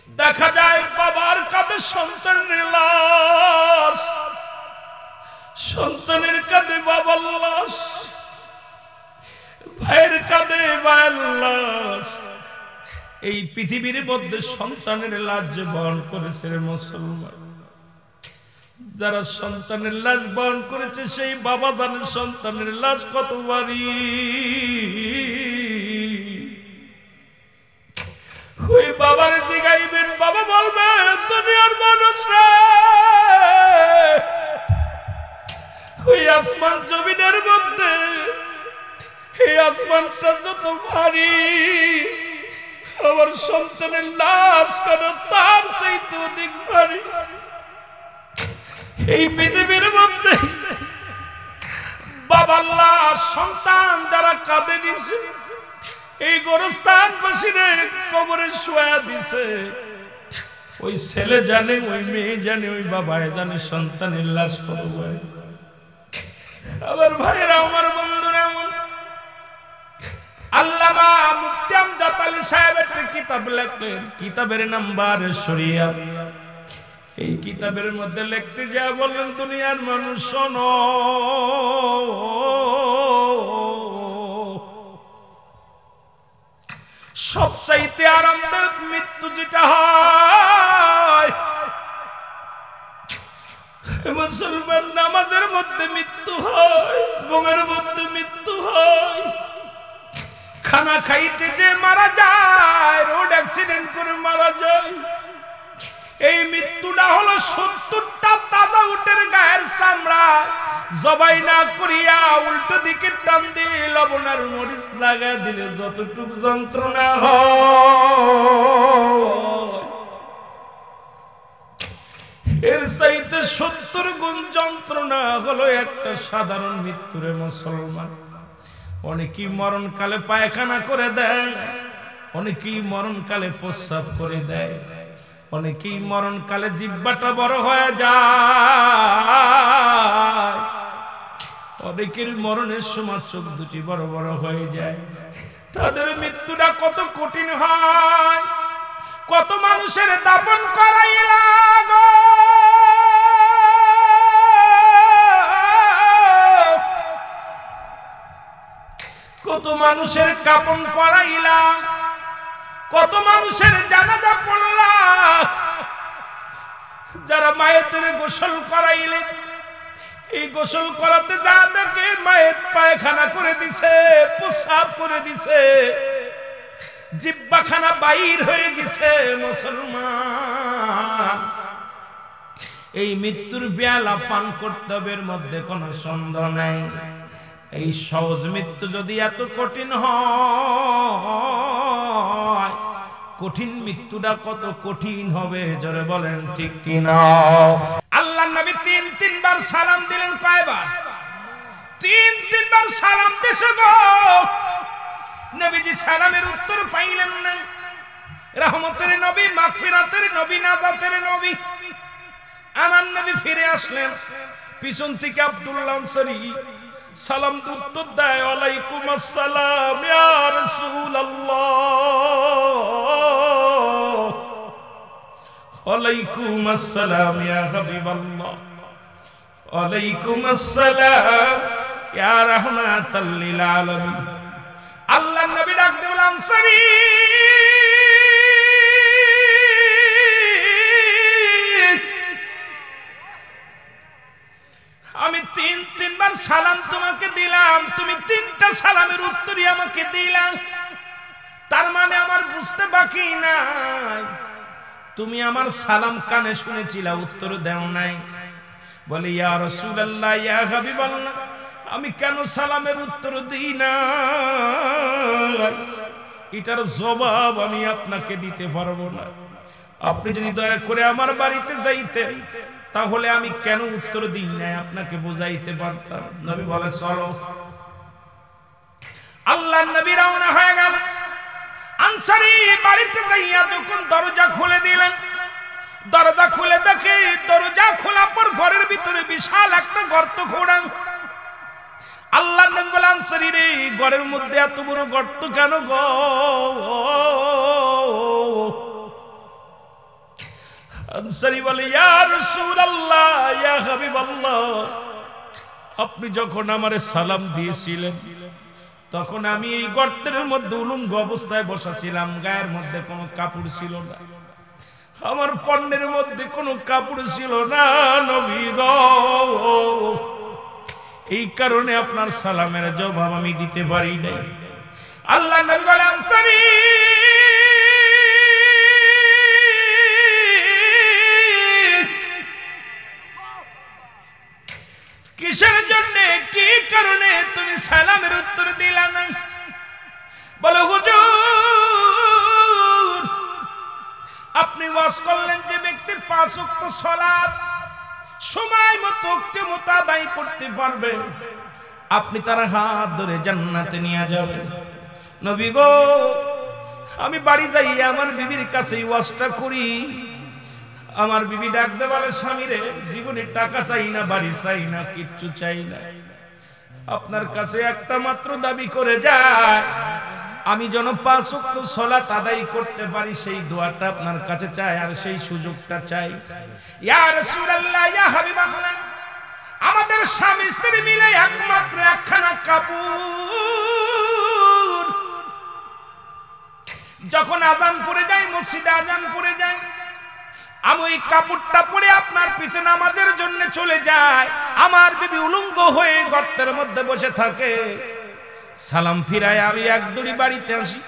দেখা যায় বাবার কাঁধে সন্তানের লাশ, সন্তানের কাঁধে বাবার লাশ, ভাইয়ের কাঁধে ভাইয়ের লাশ। এই পৃথিবীর মধ্যে সন্তানের লাশ যে বহন করেছে মুসলমান, যারা সন্তানের লাশ বহন করেছে সেই বাবা দানের সন্তানের লাশ কত ভারী। ওই বাবার জিগাইবেন, বাবা বলবে দুনিয়ার মানুষরা ওই আসমান জমিনের মধ্যে এই আসমানটা যত ভারী, আমার সন্তানের লাশ কেন তার চাইতে অধিক ভারী। এই পৃথিবীর মধ্যে বাবার লাশ সন্তান যারা কাঁধে নিছে, এই গোরস্থান বসিরে কবরে শোয়া দিছে, ওই ছেলে জানে, ওই মেয়ে জানে, ওই বাবায় জানে সন্তানের লাশ কত ভারী। আমার ভাইরা, আমার বন্ধুরা, এমন আল্লামা মুফতি আমজাদ আলী সাহেব একটা কিতাব লিখলেন, কিতাবের নাম্বার শরিয়াত। এই কিতাবের মধ্যে লিখতে যা বললেন, দুনিয়ার মানুষ শোনো, সবচাইতে আরামদায়ক মৃত্যু যেটা হয়, মুসলমান নামাজের মধ্যে মৃত্যু হয়, ঘুমের মধ্যে মৃত্যু হয়, খানা খাইতে যে মারা যায়, রোড অ্যাক্সিডেন্ট করে মারা যায়। এই মৃত্যুটা হলো 70টা তাজা উটের গায়ের চামড়া জবাই না করিয়া উল্টো দিকে টান দিয়ে লবণ আর মরিচ লাগা দিলে যতটুকু যন্ত্রণা হয়, এর চাইতে 70 গুণ যন্ত্রণা হলো একটা সাধারণ মৃত্যুরে মুসলমান। অনেকেই মরণকালে পায়খানা করে দেয়, অনেকেই মরণকালে প্রস্রাব করে দেয়, অনেকেই মরণকালে জিহ্বাটা বড় হয়ে যায়, অনেকের মরণের সময় চোখ দুটি বড় বড় হয়ে যায়। তাদের মৃত্যুটা কত কঠিন হয়, কত মানুষের দাফন করাইলা গো, কত মানুষের কাফন পরাইলাম, কত মানুষের জানাজা পড়লাম। যারা মায়েদের গোসল করাইলেন, এই গোসল করাতে যা দেখে মায়ের পায়খানা করে দিছে, প্রস্রাব করে দিছে, জিহ্বাখানা বাইর হয়ে গেছে। মুসলমান, এই মৃত্যুর পেয়ালা পান কর্তব্যের মধ্যে কোনো সন্দেহ নাই। এই সহজ মৃত্যু যদি এত কঠিন হয়, কঠিন মৃত্যুটা কত কঠিন হবে জোরে বলেন ঠিক কিনা? আল্লাহর নবী তিনবার সালাম দিলেন, কয়বার? তিনবার সালাম দিছে গো। নবীজি সালামের উত্তর পাইলেন না। রহমতের নবী, মাগফিরাতের নবী, নাজাতের নবী, আমার নবী ফিরে আসলেন। পিছন থেকে আব্দুল্লাহ আনসারী সালাম উত্তর দেয়, ওয়ালাইকুম আসসালাম ইয়া রাসূলুল্লাহ, ওয়ালাইকুম আসসালাম ইয়া হাবিবাল্লাহ, ওয়ালাইকুম আসসালাম ইয়া রাহমাতাল লিল আলামিন। আল্লাহর নবী ডাক দিয়ে বলেন, আনসারী আমি তিনবার সালাম তোমাকে দিলাম, তুমি 3টা সালামের উত্তরই আমাকে দিলাম, তার মানে আমার বুঝতে বাকি নাই তুমি আমার সালাম কানে শুনেছিলা, উত্তর দাও নাই। বলে, ইয়া রাসূলুল্লাহ, ইয়া হাবিবাল্লাহ, আমি কেন সালামের উত্তর দিই না, এটার জবাব আমি আপনাকে দিতে পারবো না। আপনি যদি দয়া করে আমার বাড়িতে যাইতেন, তাহলে আমি কেন উত্তর দিই না আপনাকে বুঝাইতে পারতাম। নবী বলে, চলো। আল্লাহর নবী রওনা হয়ে গেল। আনসারী বাড়িতে যাইয়া যখন দরজা খুলে দিলেন, দরজা খুলে দেখে, দরজা খোলার পর ঘরের ভিতরে বিশাল একটা গর্ত খোঁড়া। আল্লাহর নবী বলে, আনসারী রে, ঘরের মধ্যে এত বড় গর্ত কেন গো? আনসারী বলে, ইয়া রাসূলুল্লাহ, ইয়া হাবিবাল্লাহ, আপনি যখন আমারে সালাম দিয়েছিলেন তখন আমি এই গর্তের মধ্যে উলঙ্গ অবস্থায় বসা ছিলাম, গায়ের মধ্যে কোনো কাপড় ছিল না, আমার পণ্যের মধ্যে কোনো কাপড় ছিল না নবী গো, এই কারণে আপনার সালামের জবাব আমি দিতে পারি নাই। আল্লাহ নবী বলেন, আনসারী, কিসের জন্য, কি কারণে তুমি সালামের উত্তর দিলা না? বলো, হুজুর, আপনি ওয়াজ করলেন যে ব্যক্তি 5 ওয়াক্ত সালাত সময় মতো আদায় করতে পারবে, আপনি তার হাত ধরে জান্নাতে নিয়ে যাবেন। নবী গো, আমি বাড়ি যাই আমার বিবির কাছে ওয়াজটা করি, আমার বিবি ডাকতে বলে, স্বামী রে, জীবনে টাকা চাই না, বাড়ি চাই না, কিচ্ছু চাই না, আপনার কাছে একটা মাত্র দাবি করে যায়, আমি যেন 5 ওয়াক্ত সালাত আদায় করতে পারি, সেই দোয়াটা আপনার কাছে চাই, আর সেই সুযোগটা চাই। ইয়া রাসূলুল্লাহ, ইয়া হাবিবাল্লাহ, আমাদের স্বামী স্ত্রী মিলে একমাত্র একখানা কাপড়, যখন আযান পড়ে যায়, মসজিদে আযান পড়ে যায়, আমি ওই কাপড়টা পরে আপনার পিছে নামাজের জন্য চলে যাই, আমার বিবি উলঙ্গ হয়ে গর্তের মধ্যে বসে থাকে, সালাম ফিরায় আমি এক দড়ি বাড়িতে আসি,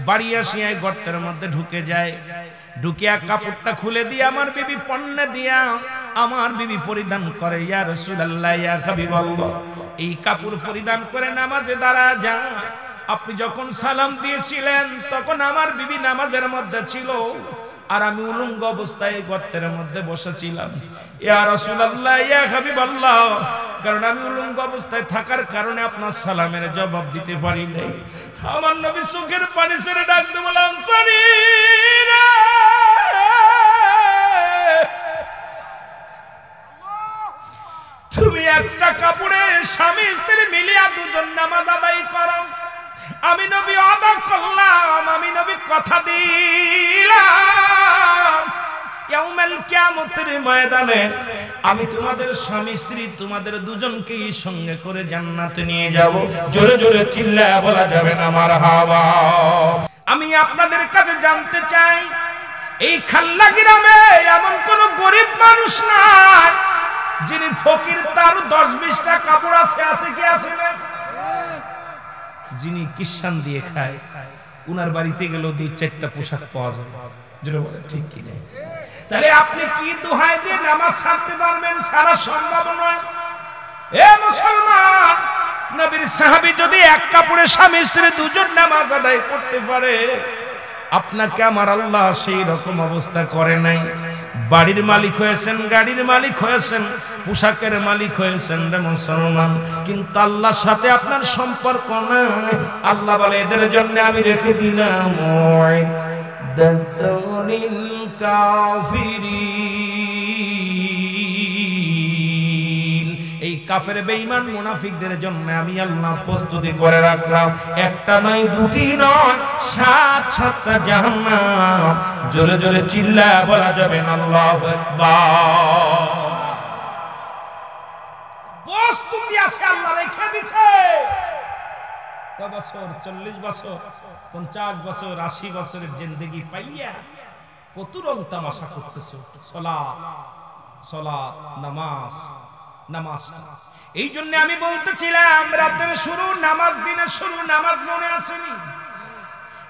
বাড়ি আসিয়া গর্তের মধ্যে ঢুকে যায়, ঢুকিয়া কাপড়টা খুলে দিয়ে আমার বিবি পণ্য দিয়া আমার বিবি পরিধান করে। ইয়া রাসূলুল্লাহ, ইয়া হাবিবাল্লাহ, এই কাপড় পরিধান করে নামাজে দাঁড়া যায়। আপনি যখন সালাম দিয়েছিলেন তখন আমার বিবি নামাজের মধ্যে ছিল, আর আমি উলঙ্গ অবস্থায় গর্তের মধ্যে বসেছিলাম। ইয়া রাসূলুল্লাহ, ইয়া হাবিবাল্লাহ, কারণ আমি উলঙ্গ অবস্থায় থাকার কারণে আপনার সালামের জবাব দিতে পারি নাই। আমার নবী চোখের পানি ছেড়ে ডাকতে বলে, আনসারী রে, তুমি একটা কাপড়ে স্বামী স্ত্রী মিলিয়া দুজন নামাজ আদায় করো, আমি নবী আদা করলাম, আমি নবী কথা দিলাম, ইয়াউমুল কিয়ামতের ময়দানে আমি তোমাদের স্বামী স্ত্রী তোমাদের দুজনকেই সঙ্গে করে জান্নাতে নিয়ে যাব। জোরে জোরে চিল্লায়া বলা যাবে না মারহাবা। আমি আপনাদের কাছে জানতে চাই, এই খাল্লা গ্রামে এমন কোন গরিব মানুষ নাই যিনি ফকির, তার 10-20টা কাপড় আছে কি আছে না? যিনি কিষান দিয়ে খায়, উনার বাড়িতে গেলেও 2-4টা পোশাক পাওয়া যায়, যেটা বলে ঠিক কি না? তাহলে আপনি কি দোহাই দিয়ে নামাজ ছাড়তে পারবেন? সারা সম্ভব নয়। এ মুসলমান, নবীর সাহাবী যদি এক কাপড়ে স্বামী স্ত্রী দুজন নামাজ আদায় করতে পারে, আপনাকে আমার আল্লাহ সেই রকম অবস্থা করে নাই। বাড়ির মালিক হয়েছেন, গাড়ির মালিক হয়েছেন, পোশাকের মালিক হয়েছেন রে মুসলমান, কিন্তু আল্লাহর সাথে আপনার সম্পর্ক নাই। আল্লাহ বলে, এদের জন্য আমি রেখে দিলাম এই কাফের বেঈমান মুনাফিকদের জন্য আমি আল্লাহ প্রস্তুতি করে রাখলাম, একটা নয়, দুটি নয়, 7-7টা জাহান্নাম। জোরে জোরে চিল্লায়া বলা যাবে না আল্লাহু আকবার। প্রস্তুতি আছে, আল্লাহ রেখে দিয়েছে। কত বছর? 40 বছর, 50 বছর, 80 বছরের জিন্দেগি পাইয়া কত রং তামাশা করতেছো। সালাত, সালাত, নামাজ, নামাজটা। এই জন্য আমি বলতেছিলাম, রাতের শুরু নামাজ, দিনের শুরু নামাজ, মনে আসেনি?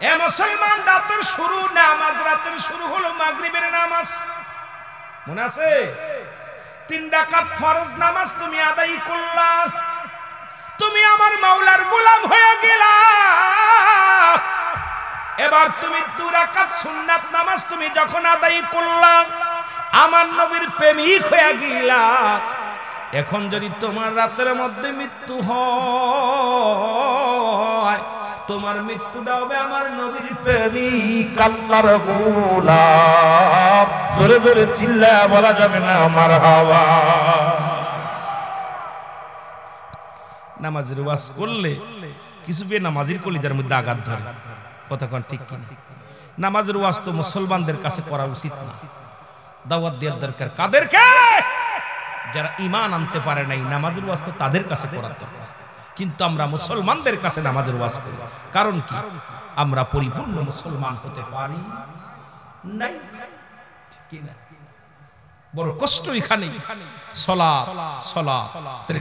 এ মুসলমান, রাতের শুরু নামাজ, রাতের শুরু হলো মাগরিবের নামাজ, মনে আছে? 3 রাকাত ফরজ নামাজ তুমি আদায় করলা, তুমি আমার মাওলার গোলাম হয়ে গেলা। এবার তুমি 2 রাকাত সুন্নাত নামাজ তুমি যখন আদায় করলা, আমার নবীর প্রেমিক হয়ে গেলা। এখন যদি তোমার রাতের মধ্যে মৃত্যু হয়, তোমার মৃত্যুটা হবে আমার নবীর প্রেমিক, আল্লাহর গোলাম। জোরে জোরে চিল্লায়া বলা যাবে না মারহাবা। নামাজের ওয়াজ করলে কিছু বেনামাজির কলিজার মধ্যে আঘাত ধরে, কথা কোন ঠিক কিনা? নামাজের ওয়াজ তো মুসলমানদের কাছে করা উচিত না। দাওয়াত দেওয়ার দরকার কাদেরকে? যারা ঈমান আনতে পারে নাই, নামাজের ওয়াজ তো তাদের কাছে করার দরকার। কিন্তু আমরা মুসলমানদের কাছে নামাজের ওয়াজ করি, কারণ কি? আমরা পরিপূর্ণ মুসলমান হতে পারি নাই, ঠিক কি না? বড় কষ্ট এখানে। সালাত সালাত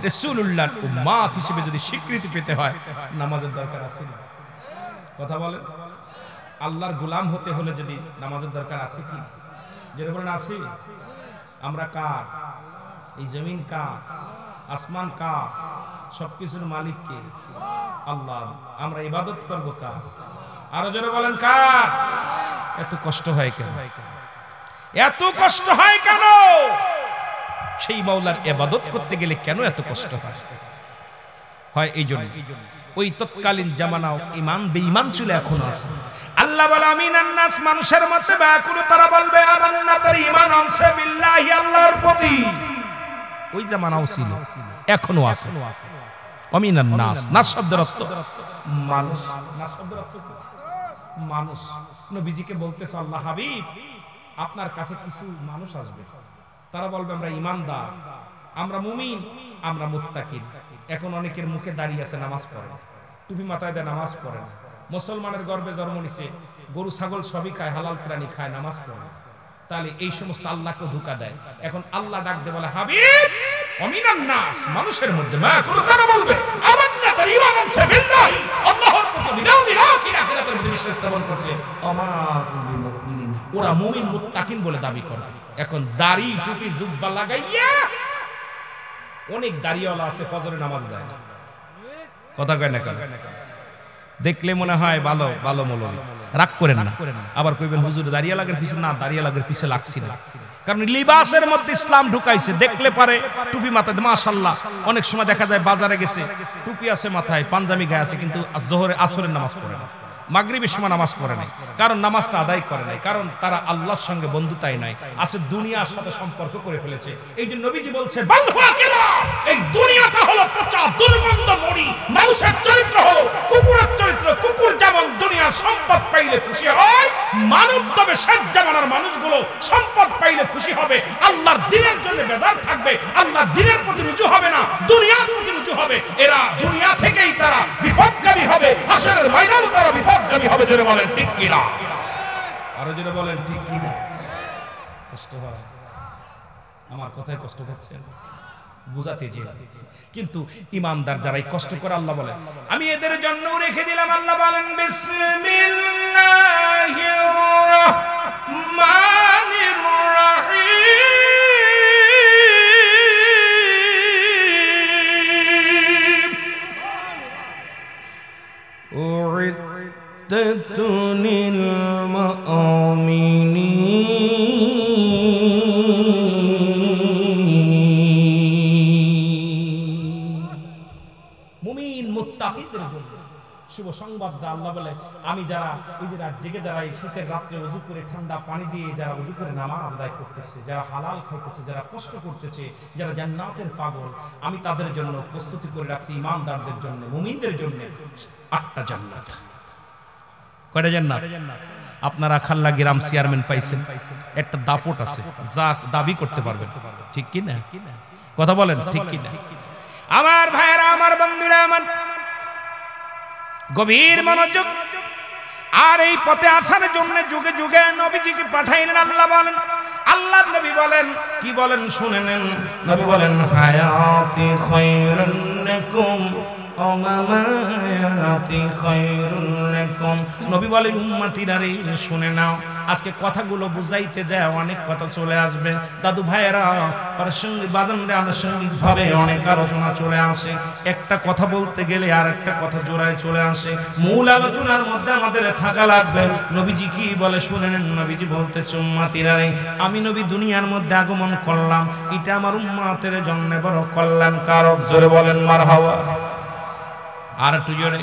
রাসূলুল্লাহর উম্মত হিসেবে যদি স্বীকৃতি পেতে হয়, নামাজের দরকার আছে না? কথা বলেন। আল্লাহর গোলাম হতে হলে যদি নামাজের দরকার আছে কি? যেটা বলেন আছে। আমরা কার? এই জমিন কার? আসমান কার? সবকিছুর মালিক কে? আল্লাহ। আমরা ইবাদত করব কার? আরো জোরে বলেন কার? এত কষ্ট হয় কেন? এত কষ্ট হয় কেন? সেই মাওলার ইবাদত করতে গেলে কেন এত কষ্ট হয়? হয় এই জন্য ওই তৎকালীন জামানাও ঈমান বেঈমান ছিল, এখনো আছে। আল্লাহ বলে আমিনান নাস, মানুষের মধ্যে বাকুল তারা বলবে আমান্না, তার ঈমান আনছে বিল্লাহি, আল্লাহর প্রতি। ওই জামানাও ছিল, এখনো আছে। আমিনান নাস, নাস শব্দের অর্থ মানুষ। নাস শব্দের অর্থ মানুষ। নবীজিকে বলতেছে আল্লাহ হাবিব, আপনার কাছে কিছু মানুষ আসবে, তারা বলবে আমরা ঈমানদার, আমরা মুমিন, আমরা মুত্তাকিন। এখন অনেকের মুখে দাঁড়িয়ে আছে, নামাজ পড়ে, টুপি মাথায় দেয়, নামাজ পড়ে না। মুসলমানের গর্ভে জন্ম নিছে, গরু ছাগল সবই খায়, হালাল প্রাণী খায়, নামাজ পড়ে। তাহলে এই সমস্ত আল্লাহকে ধোঁকা দেয়। এখন আল্লাহ ডাক দিয়ে বলে হাবিব আমিনান নাস, মানুষের মধ্যে মা কোন তারা বলবে আমান্না, তার ঈমান আছে বিল্লাহি, আল্লাহর প্রতি, বিল আখির, আখিরাতের প্রতি বিশ্বাস স্থাপন করছে। আমাতুল মুমিনিন, ওরা মুমিন মুত্তাকিন বলে দাবি করবে। এখন দাড়ি টুপি জুব্বা লাগাইয়া অনেক দাড়িওয়ালা আছে, ফজরের নামাজ যায় না। কথা কয় না কেন? দেখলে মনে হয় ভালো ভালো মৌলবী, রাগ করেন না। আবার কইবেন হুজুর দাঁড়িয়ে লাগের পিছে না, দাঁড়িয়ে লাগের পিছে লাগছি না, কারণ লিবাসের মধ্যে ইসলাম ঢুকাইছে। দেখলে পারে টুপি মাথায়, মাশাআল্লাহ। অনেক সময় দেখা যায় বাজারে গেছে, টুপি আছে মাথায়, পাঞ্জাবি গায়ে আছে, কিন্তু জোহরে আসরের নামাজ পড়ে না, মাগরিবের সময় নামাজ পড়ে নাই, কারণ নামাজটা আদায় করে নাই, কারণ তারা আল্লাহর সঙ্গে বন্ধুতাই নাই, আছে দুনিয়ার সাথে সম্পর্ক করে ফেলেছে। এই যে নবীজি বলছে এই দুনিয়াটা হলো পচা দুর্গন্ধ মরি, মানুষের চরিত্র হলো কুকুরের চরিত্র। কুকুর যেমন দুনিয়ার সম্পদ পাইলে খুশি হয়, মানব তবে শেষ জামানার মানুষগুলো সম্পদ পাইলে খুশি হবে, আল্লাহর দ্বীনের জন্য বেজার থাকবে, আল্লাহর দ্বীনের প্রতি রুজু হবে না, দুনিয়ার প্রতি রুজু হবে। এরা দুনিয়া থেকেই তারা বিপদগামী হবে, হাসরের ময়দানে তারা বিপদগামী হবে। জোরে বলেন ঠিক কি না? আরো জোরে বলেন ঠিক কি না? কষ্ট হয়, আমার কথায় কষ্ট হচ্ছে বুঝাতে যে, কিন্তু ইমানদার যারা এই কষ্ট করে, আল্লাহ বলেন আমি এদের জন্য রেখে দিলাম। আল্লাহ বলেন বিসমিল্লাহির রাহমানির রাহিম, উইদ্দাত লিল মুমিনিন, মুত্তাকিদের জন্য শুভ সংবাদটা। আল্লাহ বলে আমি যারা এই যে রাত জেগে যারা এই শীতের রাত্রে ওযু করে ঠান্ডা পানি দিয়ে যারা ওযু করে নামাজ আদায় করতেছে, যারা হালাল খাইতেছে, যারা কষ্ট করতেছে, যারা জান্নাতের পাগল, আমি তাদের জন্য প্রস্তুতি করে রাখছি, ঈমানদারদের জন্য, মুমিনদের জন্য 8টা জান্নাত। কয়টা জান্নাত? আপনারা খাল্লা গ্রাম চেয়ারম্যান পাইছেন, একটা দাপট আছে, যা দাবি করতে পারবেন, ঠিক কি না? কথা বলেন ঠিক কি না? আমার ভাইরা, আমার বন্ধুরা, আমার গভীর মনোযোগ। আর এই পথে আসার জন্য যুগে যুগে নবীজিকে পাঠাইলেন। আল্লাহ বলেন, আল্লাহ নবী বলেন, কি বলেন শুনে নেন। নবী বলেন হায়াতি খায়রুন লাকুম ওয়া মামাতি খায়রুন লাকুম। নবী বলেন উম্মতিরা রে শুনে নাও, আজকে কথাগুলো বুঝাইতে যায় অনেক কথা চলে আসবে। দাদু ভাইয়েরা, প্রাসঙ্গিক বাদনরে আনুষঙ্গিক ভাবে অনেক আলোচনা চলে আসে, একটা কথা বলতে গেলে আর একটা কথা জোড়ায় চলে আসে। মূল আলোচনার মধ্যে আমাদের থাকা লাগবে। নবীজি কি বলে শুনে নেন। নবীজি বলতেছে উম্মতিরা রে, আমি নবী দুনিয়ার মধ্যে আগমন করলাম, এটা আমার উম্মতের জন্য বড় কল্যাণকারক। জোরে বলেন মারহাবা। আর একটু জোরে।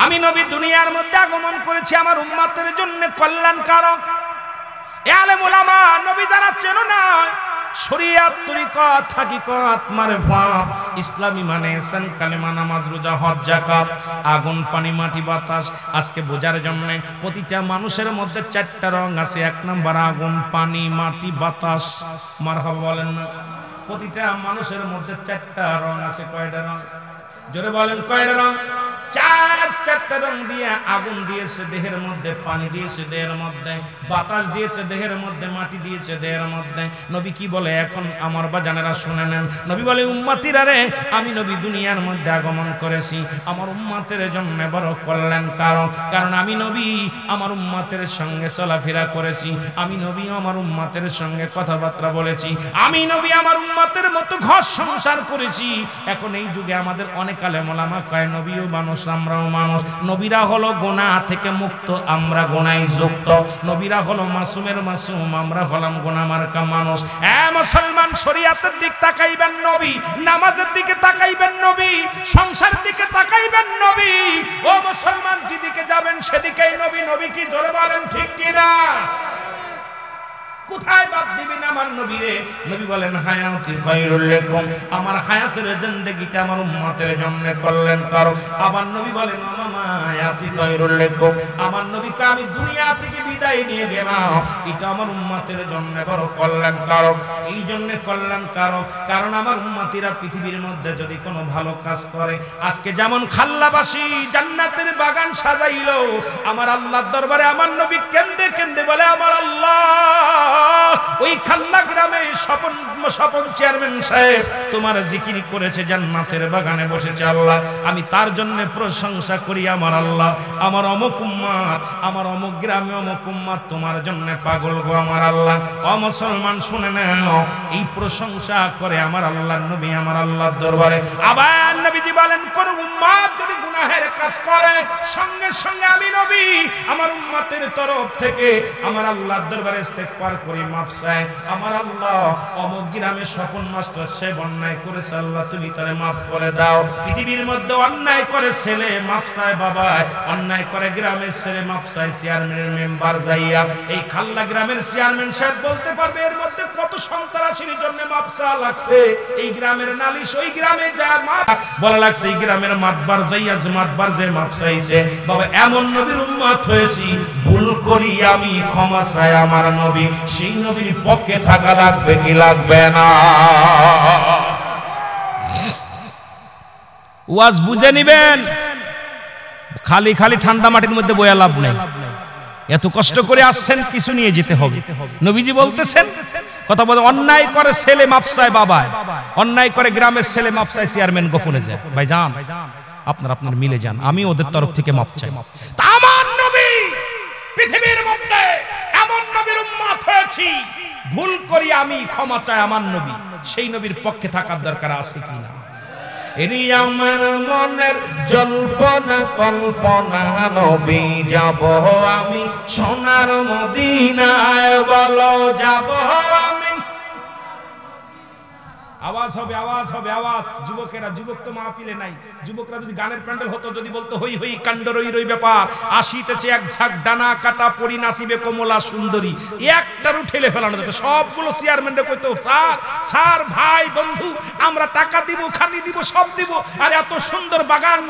আমি নবী দুনিয়ার মধ্যে আগমন করেছি আমার উম্মতের জন্য কল্যাণকারক। এ আলেম ওলামা, নবী যারা চেনো না, শরিয়াত তরিকত হাকিকত মারফত ইসলামী মানে সান কালেমা নামাজ রোজা হজ যাকাত আগুন পানি মাটি বাতাস আজকে বোঝার জন্য প্রতিটা মানুষের মধ্যে চারটা রং আছে এক নাম্বার আগুন পানি মাটি বাতাস মারহাবা বলেন না প্রতিটা মানুষের মধ্যে চারটা রং আছে কয়টা রং জোরে বলেন কয়টা রং চারটা রং দিয়ে আগুন দিয়েছে দেহের মধ্যে পানি দিয়েছে দেহের মধ্যে বাতাস দিয়েছে দেহের মধ্যে মাটি দিয়েছে দেহের মধ্যে নবী কি বলে এখন আমার বাজানেরা শুনে নেন নবী বলে উম্মতিরা রে আমি নবী দুনিয়ার মধ্যে আগমন করেছি আমার উম্মতের জন্য বড় কল্যাণ কারণ আমি নবী আমার উম্মতের সঙ্গে চলাফেরা করেছি আমি নবী আমার উম্মতের সঙ্গে কথাবার্তা বলেছি আমি নবী আমার উম্মতের মতো ঘর সংসার করেছি এখন এই যুগে আমাদের অনেক আলেম ওলামা কয় নবীও মানুষ আমরাও মানুষ নবীরা হলো গুনাহ থেকে মুক্ত আমরা গুনাহে যুক্ত নবীরা হলো মাসুমের মাসুম আমরা হলাম গুনাহ মার্কা মানুষ এ মুসলমান শরীয়তের দিক তাকাইবেন নবী নামাজের দিকে তাকাইবেন নবী সংসারের দিকে তাকাইবেন নবী ও মুসলমান যেদিকে যাবেন সেদিকেই নবী নবী কি জোরে বলেন ঠিক কি না কোথায় বাদ দিবেন আমার নবীরে নবী বলেন হায়াতি খায়রুল লাকুম আমার হায়াতের জিন্দেগিটা আমার উম্মতের জন্য কল্যাণ করো আবার নবী বলেন মামা হায়াতি খায়রুল লাকুম আমার নবীকে আমি দুনিয়া থেকে বিদায় নিয়ে গেলাম এটা আমার উম্মতের জন্য বড় কল্যাণ করো এই জন্য কল্যাণ করো কারণ আমার উম্মতিরা পৃথিবীর মধ্যে যদি কোনো ভালো কাজ করে আজকে যেমন খাল্লাবাসী জান্নাতের বাগান সাজাইলো আমার আল্লাহর দরবারে আমার নবী কেন্দে কেন্দে বলে আমার আল্লাহ ওই খাল্লা গ্রামে স্বপন চেয়ারম্যান সাহেব তোমার জিকির করেছে জান্নাতের বাগানে বসেছে আল্লাহ আমি তার জন্য প্রশংসা করি আমার আল্লাহ আমার অমুক উম্মত আমার অমুক গ্রামে অমুক উম্মত তোমার জন্য পাগল গো আমার আল্লাহ ও মুসলমান শুনে নাও এই প্রশংসা করে আমার আল্লাহর নবী আমার আল্লাহর দরবারে আবার নবীজি বলেন কোন উম্মত যদি গুনাহের কাজ করে সঙ্গে সঙ্গে আমি নবী আমার উম্মতের তরফ থেকে আমার আল্লাহর দরবারে ইস্তেগফার করি মাফ চাই আমার আল্লাহ অমুক গ্রামে স্বপন মাস্টার সে অন্যায় করেছে আল্লাহ তুমি তারে মাফ করে দাও পৃথিবীর মধ্যে অন্যায় করে ছেলে মাফ চায় বাবা অন্যায় করে গ্রামের ছেলে মাফ চায় চেয়ারম্যানের মেম্বার যাইয়া এই খাল্লা গ্রামের চেয়ারম্যান সাহেব বলতে পারবে এর মধ্যে কত সন্ত্রাসীর জন্য মাফ চাওয়া লাগছে এই গ্রামের নালিশ ওই গ্রামে যা মাফ বলা লাগছে এই গ্রামের মাতবার যাইয়া যে মাতবার যে মাফ চাইছে বাবা এমন নবীর উম্মত হয়েছি ভুল করি আমি ক্ষমা চাই আমার নবী সেই নবীর পক্ষে থাকা লাগবে কি লাগবে না ওয়াজ বুঝে নিবেন খালি খালি ঠান্ডা মাটির মধ্যে বয়া লাভ নেই এত কষ্ট করে আসছেন কিছু নিয়ে যেতে হবে নবীজি বলতেছেন কথা বলে অন্যায় করে ছেলে মাফ চায় বাবা অন্যায় করে গ্রামের ছেলে মাফ চায় চেয়ারম্যান গোপনে যায় ভাই যান আপনার মিলে যান আমি ওদের তরফ থেকে মাফ চাই আমার নবী পৃথিবীর মধ্যে এমন নবীর উম্মত হয়েছি ভুল করি আমি ক্ষমা চাই আমার নবী সেই নবীর পক্ষে থাকার দরকার আছে কিনা এরি আমার মনের জল্পনা কল্পনা নবী যাব আমি সোনার মদিনায় বলো যাব আমি আওয়াজ হবে আওয়াজ যুবকেরা যুবক তো মাহফিলে নাই যুবকরা যদি গানের প্যান্ডেল হতো যদি বলতো হই হই কাণ্ড রই রই ব্যাপার আসিতেছে এক ঝাঁক ডানা কাটা পরি নাচিবে কমলা সুন্দরী একটারও ঠেলে ফেলানো যেত সবগুলো চেয়ারম্যানরা কইতো স্যার ভাই বন্ধু আমরা টাকা দিব খাতি দিব সব দিব আর এত সুন্দর বাগান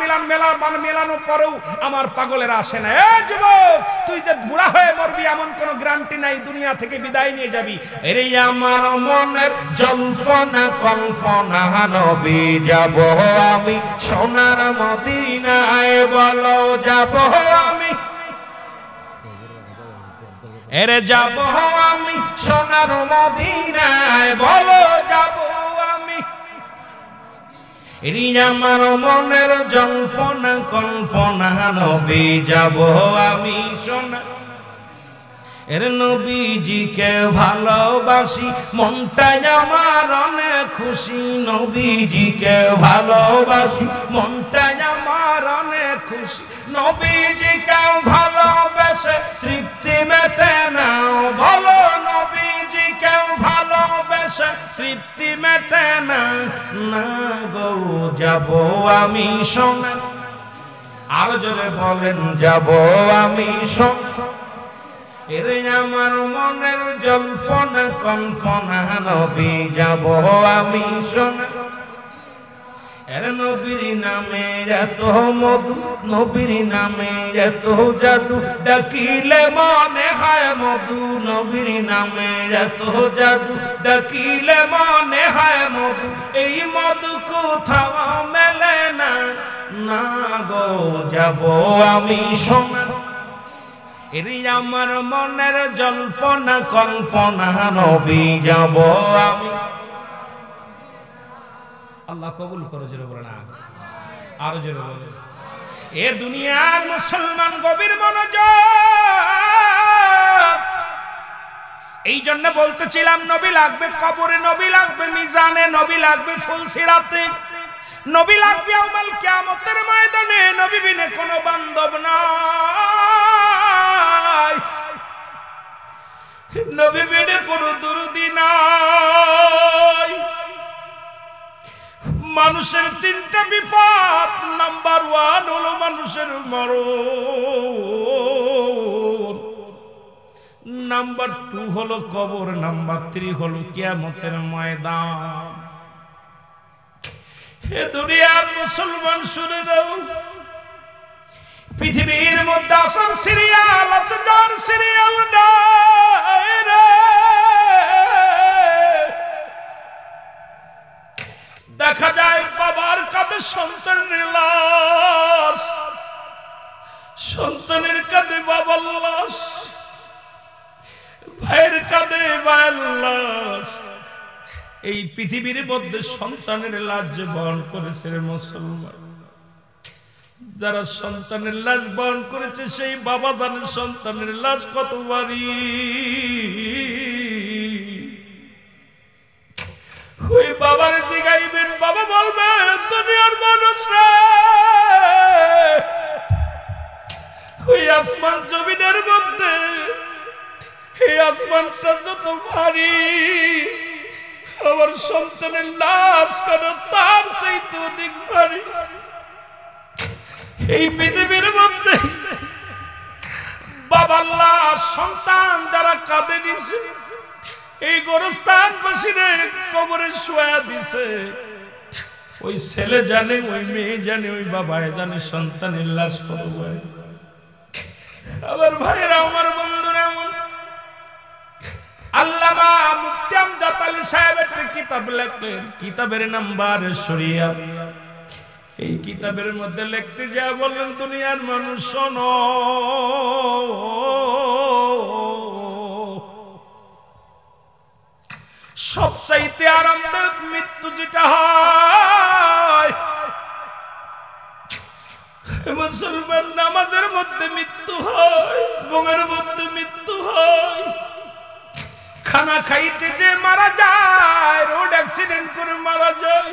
মেলানো পরেও আমার পাগলেরা আসে না এ যুবক তুই যে বুড়া হয়ে মরবি এমন কোনো গ্যারান্টি নাই দুনিয়া থেকে বিদায় নিয়ে যাবি এরে আমার মনের জল্পনা কল্পনা নবী যাব আমি সোনার মদিনায় বলো যাব আমি এরে যাব আমি সোনার মদিনায় বলো যাব আমি এরি আমার মনের জল্পনা কল্পনা নবী যাব আমি সোনার এর নবীজিকে ভালোবাসি মনটাই আমার অনেক খুশি নবীজিকে ভালোবাসি মনটাই আমার অনেক খুশি নবীজিকে ভালোবেসে তৃপ্তি মেটে না বলো নবীজিকে ভালোবেসে তৃপ্তি মেটে না না গো যাব আমি সোনা আর জোরে বলেন যাব আমি সোনা এরে আমার মনের জল্পনা কল্পনা নবী যাব আমি সোনা এর নবীর নামে এত মধু নবীর নামে এত জাদু ডাকিলে মনে হয় মধু নবীর নামে এত জাদু ডাকিলে মনে হয় মধু এই মধু কোথাও মেলে না না গো যাব আমি সোনা এরে আমার মনের জল্পনা কল্পনা নবী যাব আমি আল্লাহ কবুল করো জোরে বলো না আরো জোরে বলো এ দুনিয়ার মুসলমান গভীর মনোযোগ এই জন্য বলতেছিলাম নবী লাগবে কবরে নবী লাগবে মিজানে নবী লাগবে ফুলসিরাতে নবী লাগবে ইয়াউমুল কিয়ামতের ময়দানে নবী বিনে কোনো বান্ধব নাই নবী বিনে কোনো দুরুদি নাই মানুষের তিনটা বিপদ নাম্বার 1 হলো মানুষের মরণ নাম্বার 2 হলো কবর নাম্বার 3 হলো কিয়ামতের ময়দান হে দুনিয়ার মুসলমান শুনে দাও পৃথিবীর মধ্যে আসল সিরিয়াল আছে যার সিরিয়াল নাই রে দেখা যায় বাবার কাঁধে সন্তানের লাশ সন্তানের কাঁধে বাবার লাশ ভাইয়ের কাঁধে ভাইয়ের লাশ এই পৃথিবীর মধ্যে সন্তানের লাশ বহন করেছে মুসলমান যারা সন্তানের লাশ বহন করেছে সেই বাবা দানের সন্তানের লাশ কত ভারী ওই বাবার জিগাইবেন বাবা বলবে দুনিয়ার মানুষরা ওই আসমান জমিনের মধ্যে এই আসমানটা যত ভারী আমার সন্তানের লাশ কেন তার চাইতে অধিক ভারী এই পৃথিবীর মধ্যে বাবার লাশ সন্তান যারা কাঁধে নিছে এই গোরস্থান বসিরে কবরে শুয়া দিছে ওই ছেলে জানে ওই মেয়ে জানে ওই বাবায় জানে সন্তানের লাশ কত ভারী আমার ভাইরা আমার বন্ধুরা এমন আল্লামা মুফতি আমজাদ আলী সাহেব একটা কিতাব লিখলেন কিতাবের নাম্বার শরিয়াত এই কিতাবের মধ্যে লিখতে যা বললেন দুনিয়ার মানুষ শোনো সবচাইতে আরামদায়ক মৃত্যু যেটা হয় মুসলমান নামাজের মধ্যে মৃত্যু হয় ঘুমের মধ্যে মৃত্যু হয় খানা খাইতে যে মারা যায় রোড অ্যাক্সিডেন্ট করে মারা যায়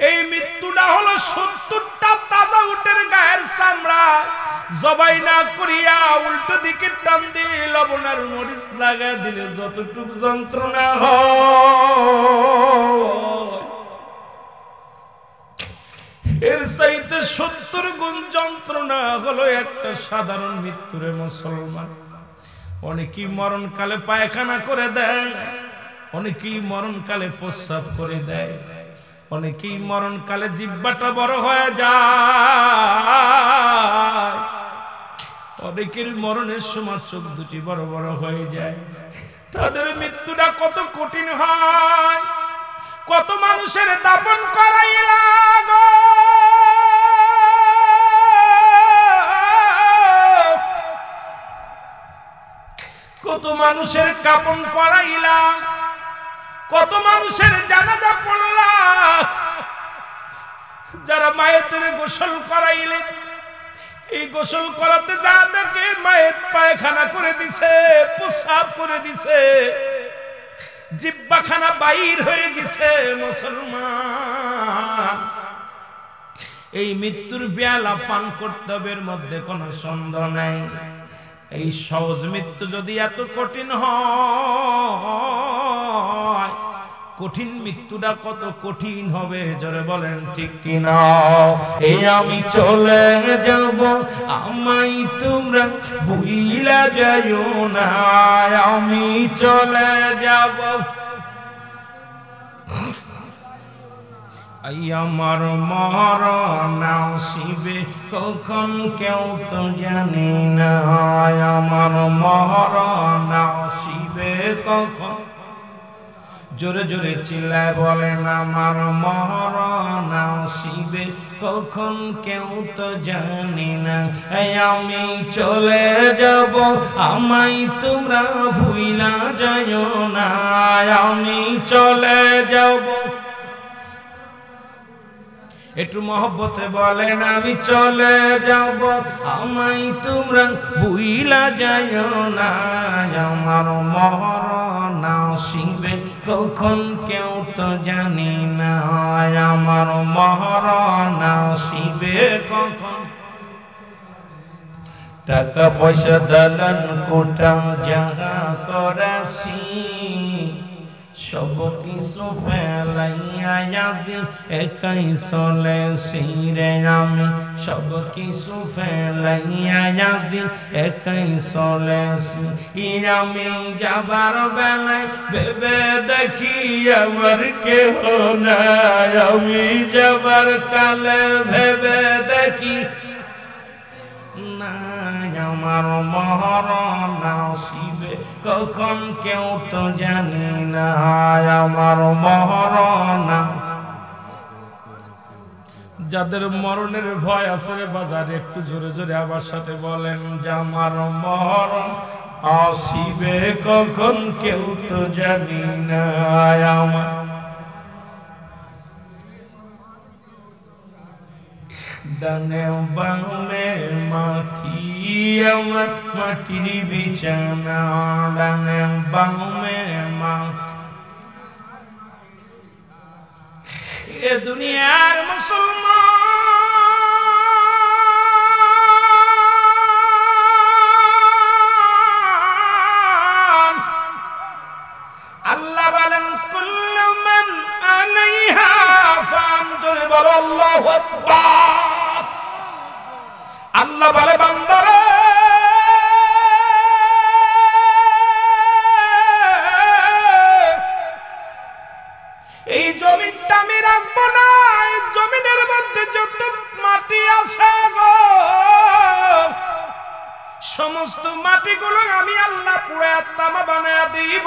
এই মৃত্যুটা হলো 70টা তাজা উটের গায়ের চামড়া জবাই না করিয়া উল্টো দিকে টান দিয়ে লবণ আর মরিচ লাগা দিলে যতটুকু যন্ত্রণা হয় এর চাইতে 70 গুণ যন্ত্রণা হলো একটা সাধারণ মৃত্যুরে মুসলমান অনেকেই মরণকালে পায়খানা করে দেয় অনেকেই মরণকালে প্রস্রাব করে দেয় অনেকেই মরণকালে জিহ্বাটা বড় হয়ে যায় অনেকের মরণের সময় চোখ দুটি বড় বড় হয়ে যায় তাদের মৃত্যুটা কত কঠিন হয় কত মানুষের দাফন করাইলা গো কত মানুষের কাফন পরাইলা কত মানুষের জানাজা পড়লা যারা মায়েদের গোসল করাইলেন এই গোসল করাতে যা দেখে মায়ের পায়খানা করে দিছে প্রস্রাব করে দিছে জিহ্বাখানা বাইর হয়ে গেছে মুসলমান এই মৃত্যুর পেয়ালা পান কর্তব্যের মধ্যে কোনো সন্দেহ নাই এই সহজ মৃত্যু যদি এত কঠিন হয় কঠিন মৃত্যুটা কত কঠিন হবে জোরে বলেন ঠিক কিনা। এই আমি চলে যাব আমায় তোমরা ভুইলা যাইও না, আমি চলে যাব আমার মরণ আসিবে কখন কেউ তো জানি না, আমার মরণ আসিবে কখন। জোরে জোরে চিল্লায় বলেন আমার মরণ আসিবে কখন কেউ তো জানি না, আমি চলে যাব আমায় তোমরা ভুইলা যাইও না, আমি চলে যাব। একটু মহব্বতে বলেন আমি চলে যাব আমায় তোমরা ভুইলা যাইও না, আমার মরণ আসিবে কখন কেউ তো জানি না, আমার মরণ আসিবে কখন। টাকা পয়সা দালান কোটা যাহা করাছি সব কিছু ফেলাইয়া যাদি একাই চলেছি রে, আমি সব কিছু ফেলাইয়া যাদি একাই চলেছি। আমি যাবার বেলায় ভেবে দেখি আমার কেহ নাই, আমি যাবার কালে ভেবে দেখি না, আমার মরণ আসিবে কখন কেউ তো জানি না, আমার মরণ। যাদের মরণের ভয় আছে রে বাজারে একটু জোরে জোরে আমার সাথে বলেন যে আমার মরণ আসিবে কখন কেউ তো জানি না, আমার ডানে বামে মাটি আমার মাটির বিছানা, ডানে বামে মাটি। এ দুনিয়ার মুসলমান আল্লাহ বলেন কুল্লু মান আলাইহা ফান, জোরে বলো আল্লাহু আকবার। আল্লাহ বলে বান্দারে এই জমিনটা আমি রাখবো না, এই জমিনের মধ্যে যত মাটি আছে গো সমস্ত মাটিগুলো আমি আল্লাহ পুড়ে তামা বানায়া দিব।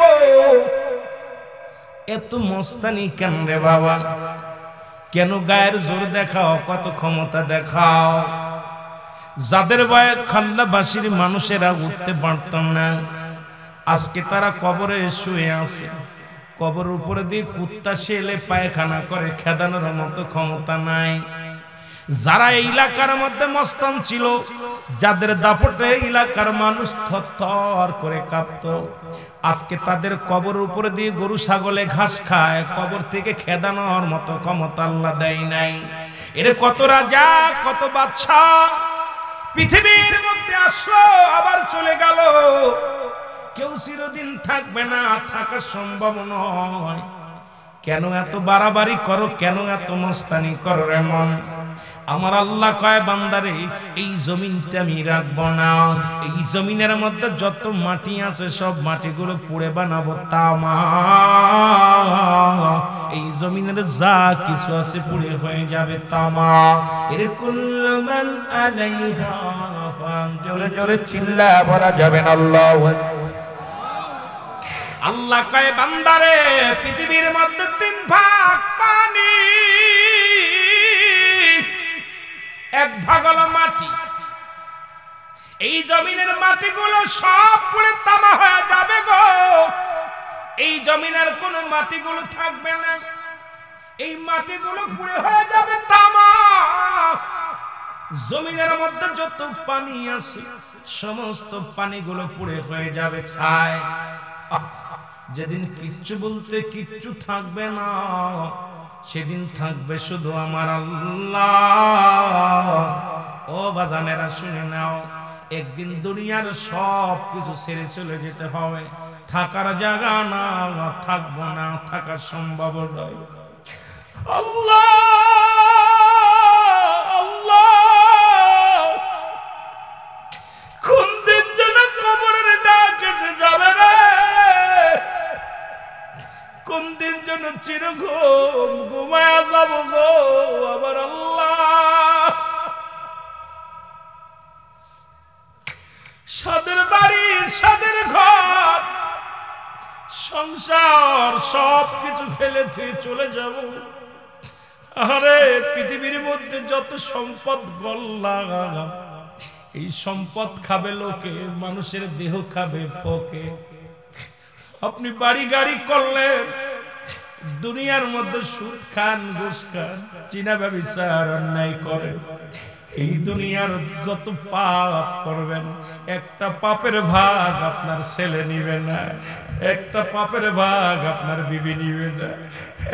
এত মস্তানি কেন রে বাবা, কেন গায়ের জোর দেখাও, কত ক্ষমতা দেখাও। যাদের ভয়ে খান্দাবাসীর মানুষেরা উঠতে পারত না, আজকে তারা কবরে শুয়ে আছে, কবরের উপরে দিয়ে কুত্তা শেলে পায়খানা করে, খেদানোর মতো ক্ষমতা নাই। যারা এই এলাকার মধ্যে মস্তান ছিল, যাদের দাপটে এলাকার মানুষ থরথর করে কাঁপত, আজকে তাদের কবরের উপরে দিয়ে গরু ছাগলে ঘাস খায়, কবর থেকে খেদানোর মতো ক্ষমতা আল্লাহ দেয় নাই। এর কত রাজা কত বাদশা পৃথিবীর মধ্যে আসলো আবার চলে গেল, কেউ চিরদিন থাকবে না, থাকা সম্ভব নয়। কেন এত বাড়াবাড়ি করো, কেন এত মস্তানি করো রে মন? আমার আল্লাহ কয় বান্দারে এই জমিনটা আমি রাখবো না, এই জমিনের মধ্যে যত মাটি আছে সব মাটিগুলো পুড়ে বানাবো তামা, এই জমিনের যা কিছু আছে পুড়ে হয়ে যাবে তামা। এর কুল্লু মান আলাইহা ফান, জোরে জোরে চিল্লা বলা যাবে না আল্লাহু আকবার। আল্লাহ কয় বান্দারে পৃথিবীর মধ্যে 3 ভাগ পানি, 1 ভাগ হলো মাটি। এই জমিনের মাটিগুলো সব পুড়ে তামা হয়ে যাবে গো, এই জমিনের কোন মাটিগুলো থাকবে না, এই মাটিগুলো পুড়ে হয়ে যাবে তামা। জমিনের মধ্যে যত পানি আছে সমস্ত পানিগুলো পুড়ে হয়ে যাবে ছাই। যেদিন কিচ্ছু বলতে কিচ্ছু থাকবে না, সেদিন থাকবে শুধু আমার আল্লাহ। ও বাজানেরা শুনে নাও, একদিন দুনিয়ার সব কিছু ছেড়ে চলে যেতে হবে, থাকার জায়গা না, থাকবো না, থাকা সম্ভব নয়। আল্লাহ আল্লাহ, কোন দিন যেন কবরের ডাক এসে যাবে রে, কোন দিন যেন চিরঘুম ঘুমায়া যাব গো আমার আল্লাহ। সাদের বাড়ি, সাদের ঘর, সংসার সব কিছু ফেলে দিয়ে চলে যাব। আরে পৃথিবীর মধ্যে যত সম্পদ গল্লাম, এই সম্পদ খাবে লোকে, মানুষের দেহ খাবে পোকে। আপনি বাড়ি গাড়ি করলেন, দুনিয়ার মধ্যে সুদ খান, ঘুষ খান, চিনা ব্যভিচার, অন্যায় করেন। এই দুনিয়ার যত পাপ করবেন, একটা পাপের ভাগ আপনার ছেলে নিবে না, একটা পাপের ভাগ আপনার বিবি নিবে না,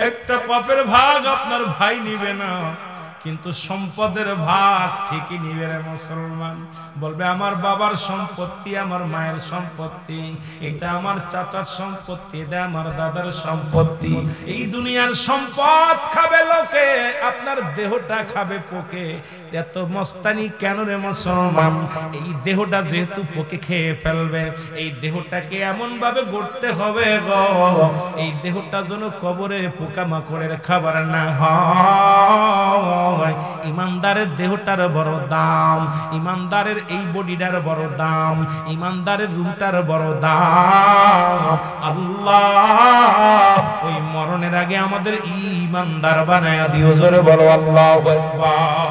একটা পাপের ভাগ আপনার ভাই নিবে না, কিন্তু সম্পদের ভাগ ঠিকই নিবে রে মুসলমান। বলবে আমার বাবার সম্পত্তি, আমার মায়ের সম্পত্তি, এটা আমার চাচার সম্পত্তি, এটা আমার দাদার সম্পত্তি। এই দুনিয়ার সম্পদ খাবে লোকে, আপনার দেহটা খাবে পোকে। এত মস্তানি কেন রে মুসলমান? এই দেহটা যেহেতু পোকে খেয়ে ফেলবে, এই দেহটাকে এমন ভাবে গড়তে হবে গো, এই দেহটা যেন কবরে পোকামাকড়ের খাবার না হয়। ইমানদারের দেহটার বড় দাম, ইমানদারের এই বডিটার বড় দাম, ইমানদারের রূহটার বড় দাম। আল্লাহ ওই মরণের আগে আমাদের ইমানদার বানায়া দিও, জোরে বলো আল্লাহু আকবার।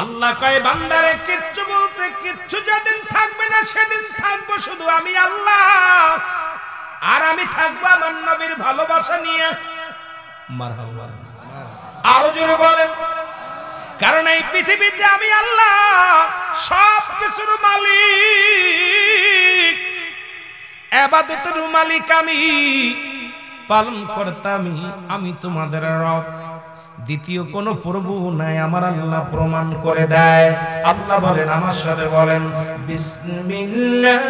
আল্লাহ কয় বান্দারে কিচ্ছু বলতে কিচ্ছু যেদিন থাকবে না, সেদিন থাকবো শুধু আমি আল্লাহ, আর আমি থাকবো আমার নবীর ভালোবাসা নিয়ে। মারহাবা, আরো জোরে বলেন। কারণ এই পৃথিবীতে আমি আল্লাহ সব কিছুর মালিক, ইবাদতের মালিক আমি, পালন করতাম আমি তোমাদের রব। দ্বিতীয় কোন প্রভু নাই, আমার আল্লাহ প্রমাণ করে দেয়। আল্লাহ বলেন, আমার সাথে বলেন, বিসমিল্লাহির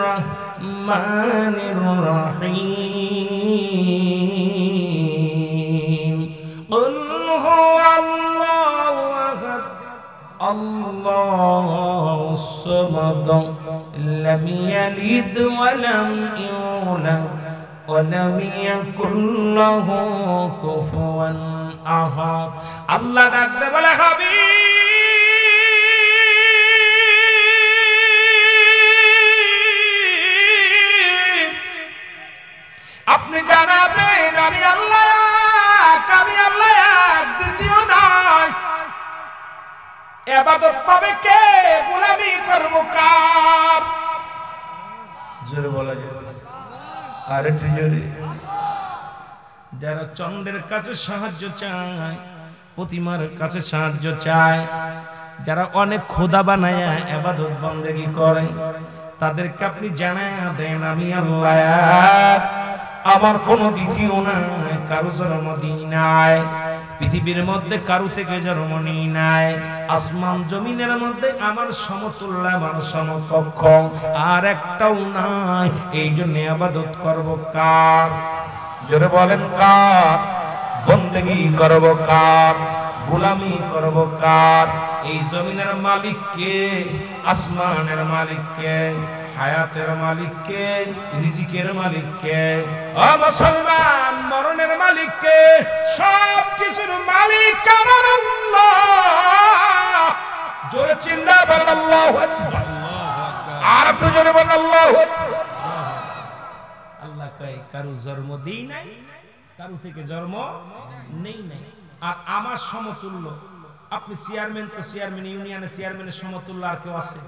রহমানির রহিম। কুল হুয়াল্লাহু আহাদ, আল্লাহুস সামাদ, লাম ইয়ালিদ ওয়া লাম ইউলাদ ওয়া লাম ইয়াকুল লাহু কুফুয়ান আহাদ। আল্লাহ ডাকতে বলে, হাবিব আপনি জানাবেন আমি আল্লাহ, আমি আল্লাহ, দ্বিতীয় নয়। ইবাদত পাবে কে, গোলামি করব কার? জোরে বলা যাবে আর একটু জোরে। যারা চন্দ্রের কাছে সাহায্য চায়, প্রতিমার কাছে সাহায্য চায়, যারা অনেক খোদা বানায় ইবাদত বন্দেগী করে, তাদেরকে আপনি জানায়া দেন আমি আল্লাহ, আমার কোনো দ্বিতীয় নাই, কারো জন্ম দিই নাই, পৃথিবীর মধ্যে কারো থেকে জন্ম নিই নাই, আসমান জমিনের মধ্যে আমার সমতুল্য, আমার সমকক্ষ আর একটাও নাই। এই জন্য ইবাদত করব কার? জোরে বলেন কার? বন্দেগী করব কার? গোলামি করব কার? এই জমিনের মালিক কে? আসমানের মালিক কে? হায়াতের মালিক কে? রিজিকের মালিক কে? ও মুসলমান, মরণের মালিক কে? সব কিছুর মালিক আমার আল্লাহ। জোরে চিল্লা বলেন আল্লাহু আকবার। আর একটু জোরে বলেন আল্লাহু আকবার। আল্লাহ কয় কারো জন্ম দেই নাই, কারো থেকে জন্ম নেই নাই। আর আমার সমতুল্য, আপনি চেয়ারম্যান, তো চেয়ারম্যান, ইউনিয়নের চেয়ারম্যানের সমতুল্য আর কেউ আছে?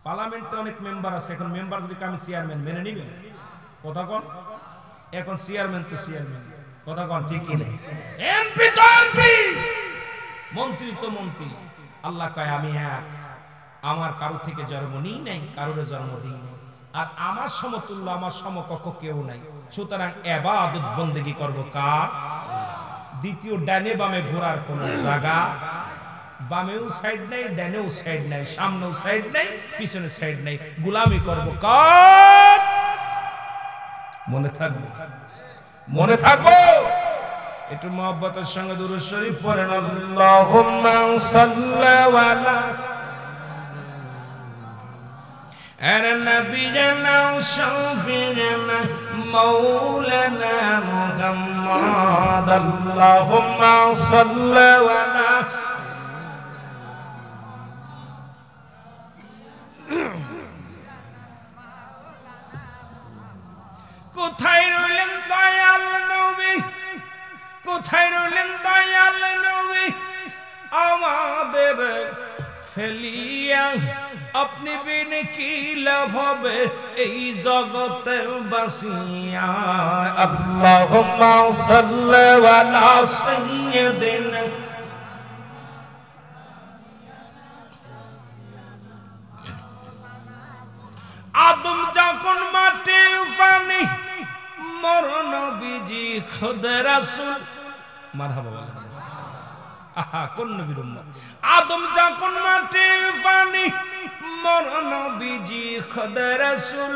পার্লামেন্টে অনেক মেম্বার আছে, এখন মেম্বার যদি আমি চেয়ারম্যান মেনে নিবেন? কথা কন। এখন চেয়ারম্যান তো চেয়ারম্যান, কথা কন ঠিক কি না? এমপি তো এমপি, মন্ত্রী তো মন্ত্রী। আল্লাহ কয় আমি এক, আমার কারো থেকে জন্ম নিই নাই, কারোর জন্ম দিই নাই, আর আমার সমতুল্য, আমার সমকক্ষ কেউ নাই। সুতরাং ইবাদত বন্দেগী করব কার? দ্বিতীয় ডানে বামে ঘোরার কোন জায়গা বামেও সাইড নাই, ডানেও সাইড নাই, সামনেও সাইড নাই, পিছনে সাইড নাই, গোলামি করব কার? মনে থাকবো, মনে থাকবো। একটু মহব্বতের সঙ্গে দুরূদ শরীফ পড়েন। আল্লাহুম্মা সাল্লি আলা নবিয়িনা শাফিঈনা মাওলানা মুহাম্মদ। আল্লাহুম্মা সাল্লি আলা কোথায় রইলেন দয়াল নবী, কোথায় রইলেন দয়াল নবী, আমাদের ফেলিয়া আপনি বিন কি লাভ হবে এই জগতে বাসিয়া। আল্লাহুম্মা সাল্লি আলা সাইয়্যিদিনা আদম যখন মাটি পানি মোর নবীজি খুদ রাসূল। মারহাবা বলেন। আহা, কোন নবীর উম্মত? আদম যখন মাটি পানি মোর নবীজি খুদ রাসূল,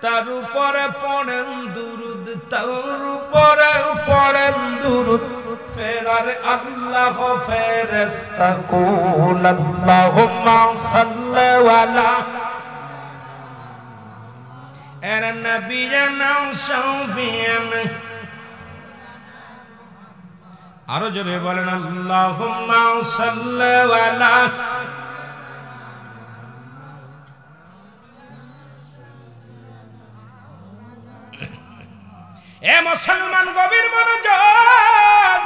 তার উপরে পড়েন দুরুদ, তার উপরে পড়েন দুরুদ। ফেরার আল্লাহ ফেরেশতা কুল আল্লাহুম্মা সাল্লি আলা নবিয়িনা শাফিঈনা। আরো জোরে বলেন আল্লাহুম্মা সাল্লি আলা। এ মুসলমান গভীর মনোযোগ,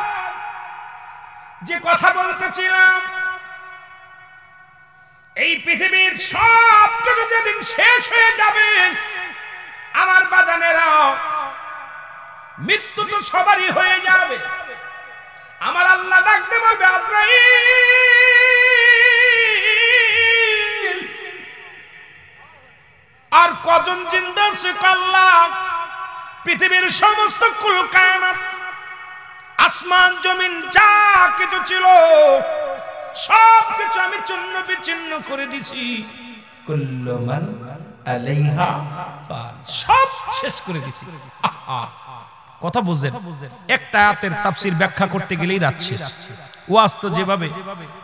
যে কথা বলতেছিলাম, এই পৃথিবীর সব কিছু যেদিন শেষ হয়ে যাবে, আমার বাজানেরা, মৃত্যু তো সবারই হয়ে যাবে। আমার আল্লাহ ডাকতে বলবে, আজরাইল, আর কজন জিন্দা আছে? আল্লাহ, পৃথিবীর সমস্ত কুল কায়নাত, আসমান জমিন যা কিছু ছিল সব কিছু আমি চূর্ণ বিচ্ছিন্ন করে দিছি। কুল্লু মান আলাইহা ফান, সব শেষ করে দিছি। কথা বুঝেন? একটা আয়াতের তাফসীর ব্যাখ্যা করতে গেলেই রাত শেষ। ওয়াজ তো যেভাবে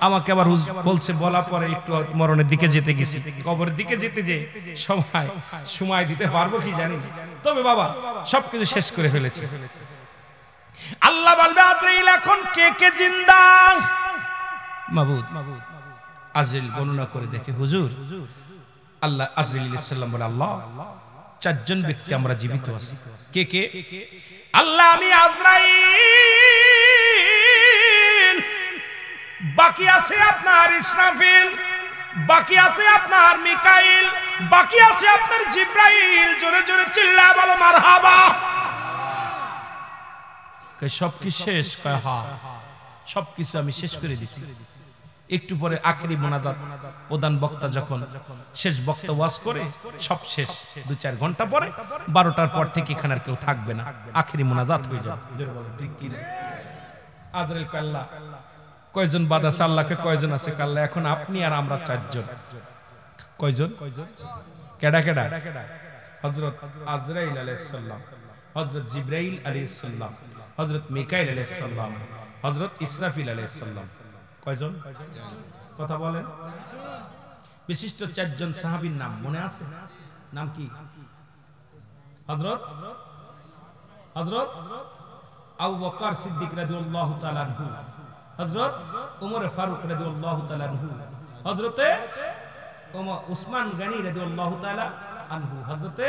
আমাকে আবার বলছে, বলা পরে একটু মরণের দিকে যেতে গেছি, কবরের দিকে যেতে যে সময় দিতে পারবো কি জানি না। তবে বাবা সবকিছু শেষ করে ফেলেছে। আল্লাহ বলবে, আজরাইল এখন কে কে জিন্দা? মাবুদ আজরাইল গণনা করে দেখে, হুজুর, আল্লাহ আজরাইল আলাইহিস সালাম বলে, আল্লাহ, 4 জন ব্যক্তি আমরা জীবিত আছি। কে কে? আল্লাহ, আমি আজরাইল, বাকি আছে আপনার ইসরাফিল, বাকি আছে আপনার মিকাইল, বাকি আছে আপনার জিব্রাইল। জোরে জোরে চিল্লা বলো মারহাবা। সব কি শেষ? হ্যাঁ, সবকিছু আমি শেষ করে দিছি। একটু পরে আখেরি মোনাজাত, প্রধান বক্তা যখন শেষ বক্তা ওয়াজ করে, সব শেষ। 2-4 ঘন্টা পরে 12টার পর থেকে এখানে আর কেউ থাকবে না, আখেরি মোনাজাত হয়ে যাবে। আজরাইল কাল্লা কয়জন বাদ আছে? আল্লাহকে কয়জন আছে? কাল্লা এখন আপনি আর আমরা 4 জন। কয়জন? কেডা কেডা? হযরত আজরাইল আলাইহিস সালাম, হযরত জিবরাইল আলাইহিস সালাম, হযরত মিকাইল আলাইহিস সালাম, হযরত ইসরাফিল আলাইহিস সালাম। কয়জন? কথা বলেন। বিশিষ্ট 4 জন সাহাবীর নাম মনে আছে? নাম কি? হযরত আবু বকর সিদ্দিক রাদিয়াল্লাহু তাআলা আনহু, হযরত ওমর ফারুক রাদিয়াল্লাহু তাআলা আনহু, হযরতে উসমান গনি রাদিয়াল্লাহু তাআলা আনহু, হযরতে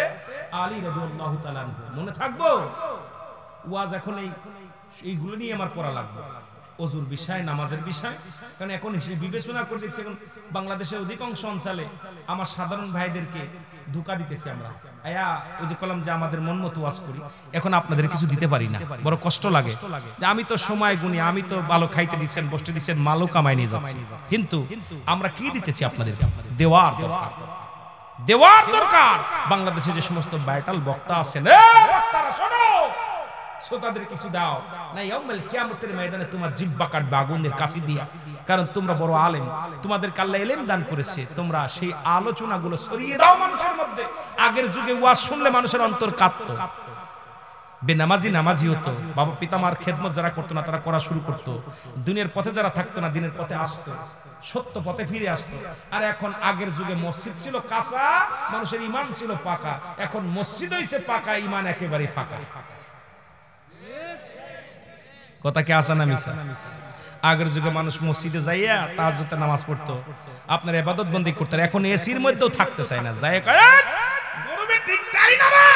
আলী রাদিয়াল্লাহু তাআলা আনহু। মনে থাকবো? ওয়াজ এখন এইগুলো নিয়ে আমার করা লাগবে, ওযুর বিষয়, নামাজের বিষয়। কারণ এখন হিসেবে বিবেচনা করে দেখছি, এখন বাংলাদেশের অধিকাংশ অঞ্চলে আমার সাধারণ ভাইদেরকে ধোঁকা দিতেছি আমরা। ওই যে কলাম যে আমাদের মন মতো ওয়াজ করি, এখন আপনাদের কিছু দিতে পারি না, বড় কষ্ট লাগে। যে আমি তো সময় গুনি, আমি তো ভালো খাইতে দিচ্ছেন, বসতে দিচ্ছেন, মালও কামাই নিয়ে যাচ্ছি, কিন্তু আমরা কি দিতেছি আপনাদের? দেওয়ার দরকার, দেওয়ার দরকার। বাংলাদেশে যে সমস্ত ভাইটাল বক্তা আছেন, বক্তারা শোনো, শ্রোতাদের কিছু দাও না, ইয়াউমুল কিয়ামতের ময়দানে তোমার জিহ্বা কাটবে আগুনের কাছে দিয়া, কারণ তোমরা বড় আলেম, তোমাদের আল্লাহ ইলম দান করেছে, তোমরা সেই আলোচনাগুলো ছড়িয়ে দাও মানুষের মধ্যে। আগের যুগে ওয়াজ শুনলে মানুষের অন্তর কাঁপতো, বেনামাজি নামাজি হতো, বাবা পিতামার খেদমত যারা করতো না তারা করা শুরু করতো, দুনিয়ার পথে যারা থাকতো না দিনের পথে আসতো, সত্য পথে ফিরে আসতো। আর এখন আগের যুগে মসজিদ ছিল কাঁচা, মানুষের ঈমান ছিল পাকা, এখন মসজিদ হইছে পাকা, ঈমান একেবারে ফাঁকা। কথা কি আসে না মিছা? আগের যুগে মানুষ মসজিদে যাইয়া তাহাজ্জুদের নামাজ পড়তো, আপনার ইবাদত বন্দেগী করতে, এখন এসির মধ্যেও থাকতে চায় না, যায় গরমে ঠিক তাই না রে,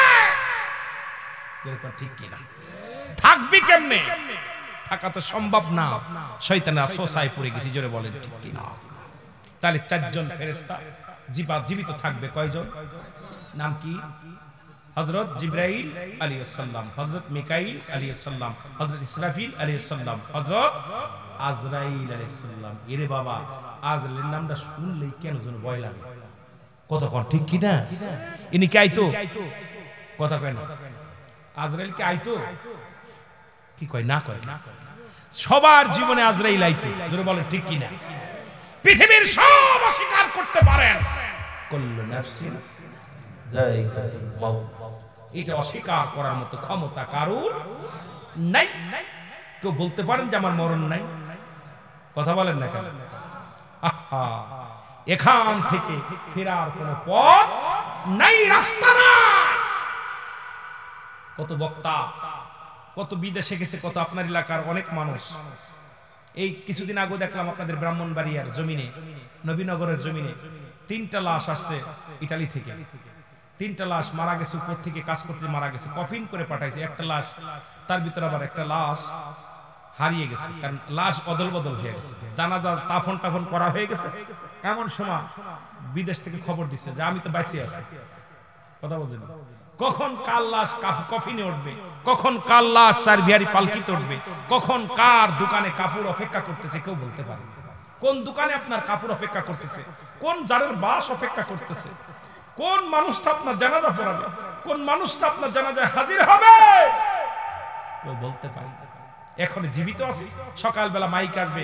এরকম ঠিক কিনা? থাকবি কেমনে? থাকা তো সম্ভব না, শয়তানের ওয়াসওয়াসায় পড়ে গেছি, জোরে বলেন ঠিক কিনা? তাহলে চারজন ফেরেশতা জীবিত থাকবে, কয়জন? নাম কি? হযরত জিবরাইল আলাইহিস সালাম, হযরত মিকাইল আলাইহিস সালাম, হযরত ইসরাফিল আলাইহিস সালাম, হযরত আজরাইল আলাইহিস সালাম। এরে বাবা, আজরাইলের নামটা শুনলেই কেন যেন ভয় লাগে, কতক্ষণ ঠিক কি না? ইনি কি আইতো? কথা কয় না, আজরাইল কি আইতো? কি কয় না? কয় না। সবার জীবনে আজরাইল আইতো, জোরে বলেন ঠিক কি না? পৃথিবীর সব অস্বীকার করতে পারেন, কুল্লু নাফসিন যায়িকাতুল মাউত, এটা অস্বীকার করার মতো ক্ষমতা কারুর নাই। কেউ বলতে পারেন যে আমার মরণ নাই? কথা বলেন না কেন? এখান থেকে ফেরার কোন পথ নাই, রাস্তা নাই। কত বক্তা, কত বিদেশে গেছে, কত আপনার এলাকার অনেক মানুষ। এই কিছুদিন আগে দেখলাম আপনাদের ব্রাহ্মণবাড়িয়ার জমিনে, নবীনগরের জমিনে 3টা লাশ আসছে ইতালি থেকে। 3টা লাশ মারা গেছে, উপর থেকে কাজ করতে মারা গেছে, কফিন করে পাঠাইছে। একটা লাশ, তার ভিতরে আবার একটা লাশ হারিয়ে গেছে, কারণ লাশ অদল বদল হয়ে গেছে, দানাদার তাফন করা হয়ে গেছে। এমন সময় বিদেশ থেকে খবর দিচ্ছে যে আমি তো বেঁচে আছি। কথা বলছেন, কখন কার লাশ কফিনে উঠবে, কখন কার লাশ সার্ভিয়ারি পালকিতে উঠবে, কখন কার দোকানে কাপড় অপেক্ষা করতেছে কেউ বলতে পারে না। কোন দোকানে আপনার কাপড় অপেক্ষা করতেছে, কোন জারের বাস অপেক্ষা করতেছে, কোন মানুষটা আপনার জানাজা পড়াবে, কোন মানুষটা আপনার জানাজায় হাজির হবে, কেউ বলতে পারে না। এখন জীবিত আছে, সকালবেলা মাইক আসবে,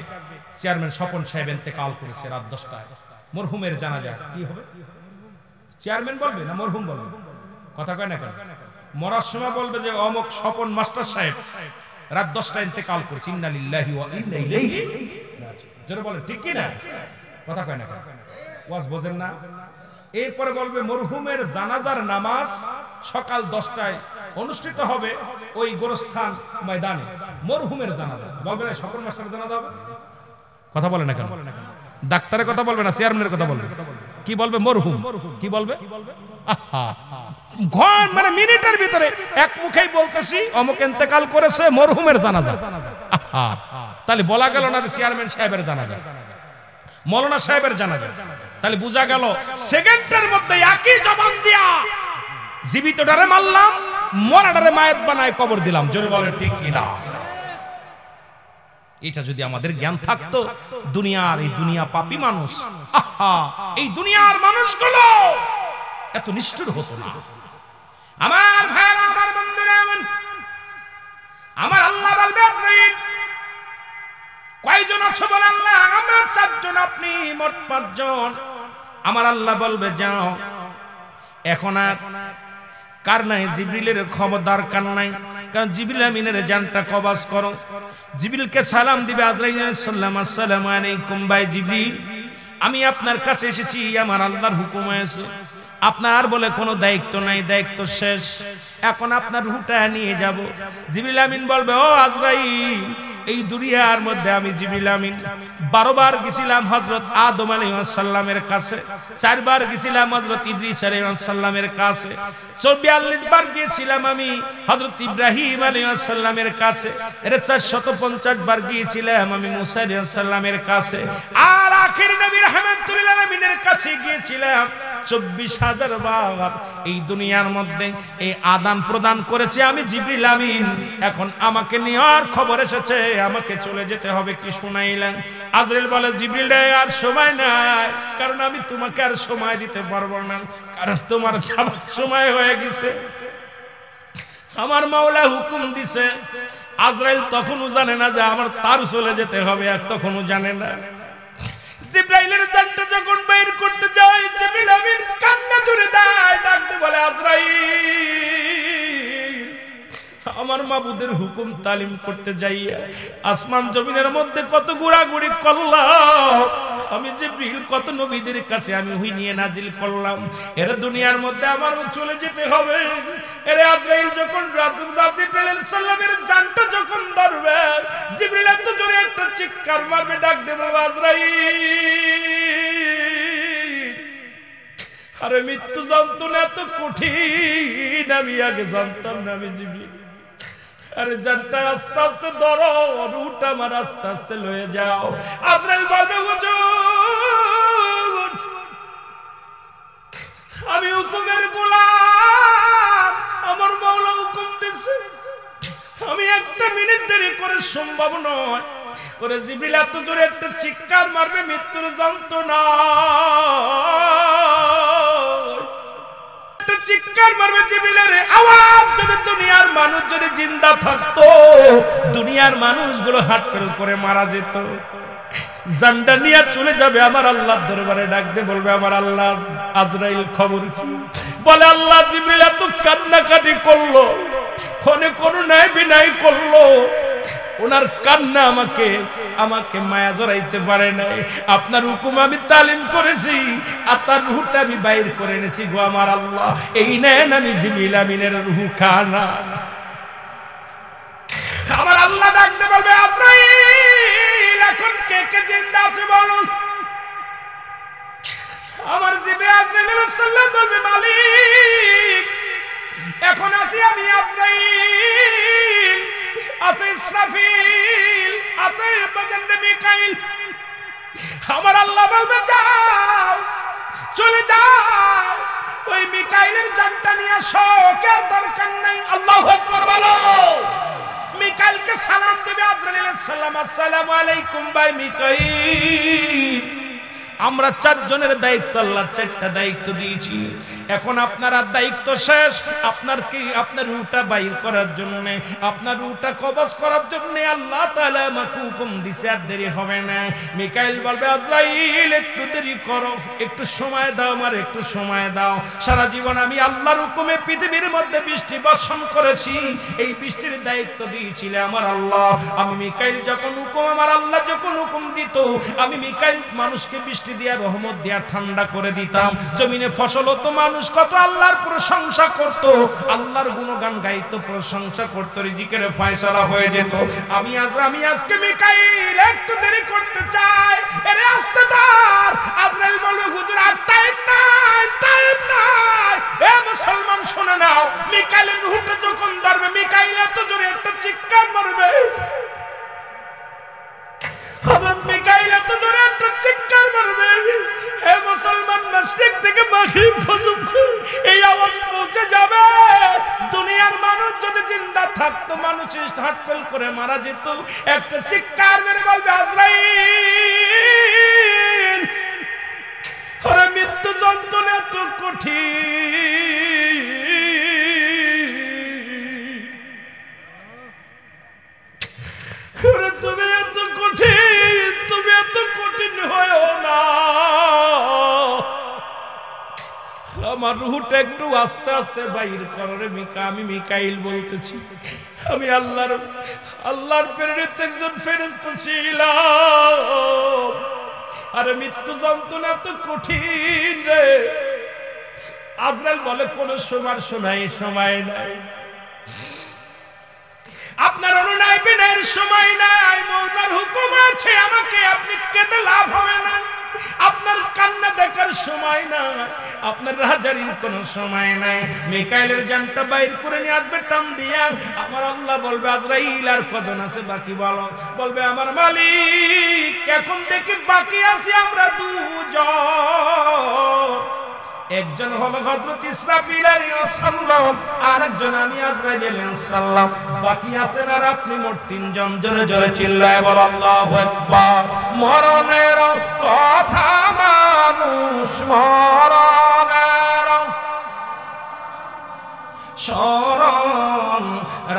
চেয়ারম্যান স্বপন সাহেব ইন্তেকাল করেছে রাত 10টায়, মরহুমের জানাজা। কি হবে? চেয়ারম্যান বলবে না মরহুম বলবে? কথা কয় না কেন? মরার সময় বলবে যে অমুক স্বপন মাস্টার সাহেব রাত 10টায় ইন্তেকাল করেছে, ইন্না লিল্লাহি ওয়া ইন্না ইলাইহি রাজিউন। জোরে বলেন ঠিক কি না? কথা কয় না কেন? ওয়াজ বোঝেন না? এরপরে বলবে মরহুমের জানাজার নামাজ সকাল 10টায় অনুষ্ঠিত হবে ওই গোরস্থান ময়দানে, মরহুমের জানাজা। বলবে না স্বপন মাস্টারের জানাজা হবে? কথা বলে না কেন? ডাক্তারের কথা বলবে না, চেয়ারম্যানের কথা বলবে। কি বলবে? মরহুম। কি বলবে? ঘন মানে মিনিটের ভিতরে এক মুখেই বলতেছি অমুক ইন্তেকাল করেছে, মরহুমের জানাজা। তাহলে বলা গেল না যে চেয়ারম্যান সাহেবের জানাজা, মৌলানা সাহেবের জানাজা। তাহলে বোঝা গেল সেকেন্ডের মধ্যে একই জবান দিয়া জীবিতটারে মারলাম, মরাটারে মায়ের বানায় কবর দিলাম। জোরে বলেন ঠিক কিনা? এটা যদি আমাদের জ্ঞান থাকতো, দুনিয়ার এই দুনিয়া পাপী মানুষ, এই দুনিয়ার মানুষগুলো এত নিষ্ঠুর হতো না। আমার ভাইরা, আমার বন্ধুরা, আমার আল্লাহ বলবে কয়জন আছো বলে? আল্লাহ আমরা 4 জন, আপনি মোট 5 জন। আমার আল্লাহ বলবে যাও। এখন আর কার নাই? জিবরিলের খবর দরকার নাই, কারণ জিবরিল আমিনের জানটা কবজ করো। জিবরিলকে সালাম দিবে আজরাইল আলাইহিস সালাম, আসসালামু আলাইকুম ভাই জিবরিল, আমি আপনার কাছে এসেছি, আমার আল্লাহর হুকুম আছে। আপনার আর বলে কোনো দায়িত্ব নাই, দায়িত্ব শেষ, এখন আপনার রুহটা নিয়ে যাব। জিবরিল আমিন বলবে ও আজরাইল, এই দুনিয়ার মধ্যে আমি জিবরিল আমিন 12 বার গেছিলাম হযরত আদম আলাইহিস সালামের কাছে, 4 বার গেছিলাম হযরত ইদ্রিস আলাইহিস সালামের কাছে, 42 বার গিয়েছিলাম আমি হযরত ইব্রাহিম আলাইহিস সালামের কাছে, এর 450 বার গিয়েছিলাম আমি মুসা আলাইহিস সালামের কাছে, আর আখির নবী রাহমাতুল আলামিনের কাছে গিয়েছিলাম 24,000 বার। এই দুনিয়ার মধ্যে এই আদান প্রদান করেছে আমি জিবরিল আমিন। এখন আমাকে নেওয়ার খবর এসেছে, আমাকে চলে যেতে হবে। কি শুনাইলেন? আজরাইল বলে জিবরিল রে, আর সময় নাই, কারণ আমি তোমাকে আর সময় দিতে পারবো না, কারণ তোমার যাবার সময় হয়ে গেছে। আমার মাওলা হুকুম দিছে, আজরাইল তখনও জানে না যে আমার তার চলে যেতে হবে, আর তখনও জানে না। জিবরাইলের জানটা যখন বাইর করতে যায়, জিবরিল আমিন কান্না জুড়ে দেয়, ডাকতে বলে আজরাইল, আমার মাবুদের হুকুম তালিম করতে যাইয়া আসমান জমিনের মধ্যে কত ঘোরাঘুরি করলাম, আমি জিবরিল কত নবীদের কাছে আমি হুই নিয়ে নাজিল করলাম, এর দুনিয়ার মধ্যে আমারও চলে যেতে হবে। এর আজরাইল যখন জিবরিল আলাইহিস সালামের জানটা যখন ধরবে, জিবরিল এত জোরে একটা চিৎকার মারবে, ডাক দেবো আজরাইল, আরে মৃত্যু যন্ত্রণা এত কঠিন আমি আগে জানতাম না। আমি জিবরিল, আরে জানটা আস্তে আস্তে ধরো, রুটা আমার আস্তে আস্তে লয়ে যাও। আজরাইল বলবে হুজুর, আমি হুকুমের গোলাম, আমার মাওলা হুকুম দিছে, আমি একটা মিনিট দেরি করে সম্ভব নয়। ওরে জিবরিল এত জোরে একটা চিৎকার মারবে, মৃত্যুর যন্ত্রণা চিৎকার মারবে, জিবরিলের আওয়াজ যদি দুনিয়ার মানুষ যদি জিন্দা থাকতো, দুনিয়ার মানুষগুলো হাত ফেল করে মারা যেত। জানটা নিয়ে চলে যাবে আমার আল্লাহর দরবারে, ডাকতে বলবে আমার আল্লাহ, আজরাইল খবর কি? বলে আল্লাহ, জিবরিল এত কান্নাকাটি করলো, অনেক করুণায় বিনয় করলো, ওনার কান্না আমাকে মায়া জড়াইতে পারে নাই। আপনার হুকুম আমি তালিম করেছি, আর তার রূহটা আমি বাইর করে এনেছি গো আমার আল্লাহ, এই নেন আমি জিবরিল আমিনের রূহ খানা। আমার আল্লাহ ডাকতে বলবে আজরাইল, এখন কে কে জিন্দা আছে বলো? আমার জিবরিল আজরাইল আলাইহিস সালাম বলবে মালিক, এখন আছি আমি আজরাইল, আছে ইসরাফিল, আছে বাজারে মিকাইল। আমার আল্লাহ বলবে যাও, চলে যাও, ওই মিকাইলের জানটা নিয়ে আসো, কার দরকার নাই। আল্লাহু আকবার বলো। মিকাইলকে সালাম দেবে আজরাইল আলাইহিস সালাম, আসসালামু আলাইকুম ভাই মিকাইল, আমরা চারজনের দায়িত্ব আল্লাহ চারটা দায়িত্ব দিয়েছি, এখন আপনার দায়িত্ব শেষ। আপনার কি আপনার রূহটা বাইর করার জন্য, আপনার রূহটা কবজ করার জন্য আল্লাহ তাআলা আমাকে হুকুম দিয়েছে, আর দেরি হবে না। মিকাইল বলবে আজরাইল একটু দেরি করো, একটু সময় দাও, আমার একটু সময় দাও। সারা জীবন আমি আল্লাহর হুকুমে পৃথিবীর মধ্যে বৃষ্টি বর্ষণ করেছি, এই বৃষ্টির দায়িত্ব দিয়েছিল আমার আল্লাহ। আমি মিকাইল যখন হুকুম, আমার আল্লাহ যখন হুকুম দিত, আমি মিকাইল মানুষকে বৃষ্টি দিয়া রহমত দিয়া ঠান্ডা করে দিতাম। জমিনে ফসল হতো, মানুষ কত আল্লাহর প্রশংসা করত, আল্লাহর গুণগান গাইতো, প্রশংসা করত, রিজিকের ফয়সালা হয়ে যেত। আমি আজকে মিকাইল একটু দেরি করতে চাই, এরে আস্তে দাঁড়। আজরাইল বলবে হুজুর আর টাইম নাই, টাইম নাই। এ মুসলমান শুনে নাও, মিকাইলের রূহটা যখন ধরবে, মিকাইল এত জোরে একটা চিৎকার মারবে, হযরত মিকাইল এত জোরে একটা চিৎকার মারবে, হে মুসলমান, মাশরিক থেকে মাগরিব পর্যন্ত এই আওয়াজ পৌঁছে যাবে। দুনিয়ার মানুষ যদি জিন্দা থাকতো, মানুষের হাত ফেল করে মারা যেত, একটা চিৎকার মেরে বলবে আজরাইল, আরে মৃত্যু যন্ত্রণা এত কঠিন, তুমি এত কঠিন, তুমি এত কঠিন হয়েও না, আমার রূহটা একটু আস্তে আস্তে বাইর করো রে মিকা। আমি মিকাইল বলতেছি, আমি আল্লাহর প্রেরিত একজন ফেরেশতা ছিলাম, আরে মৃত্যু যন্ত্রণা এত কঠিন রে। আজরাইল বলে কোন সময় নাই, আপনার অনুনয় বিনয়ের সময় নাই, মওলার হুকুম আছে, আমাকে আপনি কেঁদে লাভ হবে না, আপনার কান্না দেখার সময় নাই, আপনার রাজারির কোনো সময় নাই। মিকাইলের জানটা বাইর করে নিয়ে আসবে টান দিয়া। আমার আল্লাহ বলবে আজরাইল আর কজন আছে বাকি বলো? বলবে আমার মালিক এখন দেখি বাকি আছি আমরা দুজন, একজন হলো হযরত ইসরাফিল আলাইহিস সালাম, আরেকজন আমি আজরাইল আলাইহিস সালাম, বাকি আছেন আর আপনি, মোট তিনজন। জোরে জোরে চিল্লায় বল আল্লাহু আকবার। মরণের কথা মানুষ মরণের স্মরণ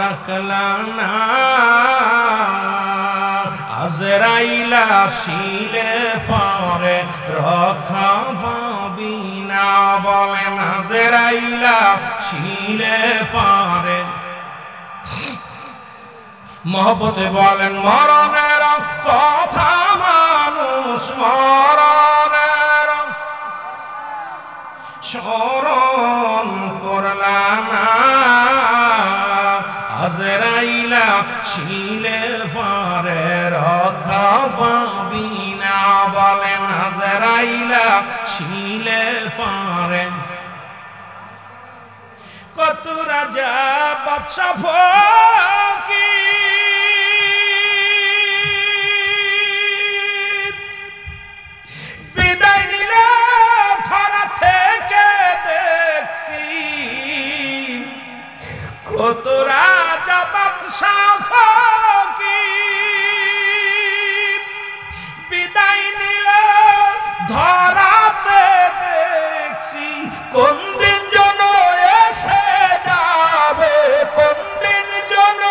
রাখলা না আজরাইল আসিলে পরে রক্ষা পাবি না বলেন আজরাইল আসিলে পরে মহব্বতে বলেন মরণের কথা মানুষ মরণের স্মরণ করলা না আজরাইল আসিলে পরে রক্ষা পাবি না বলেন আজরাইল আসিলে পরে কত রাজা বাদশা ফকির বিদায় নিলে ধরা থেকে দেখছি কত রাজা বাদশা ফকির বিদায় নিলে ধরাতে দেখছি কোন দিন যেন এসে যাবে কোন দিন যেন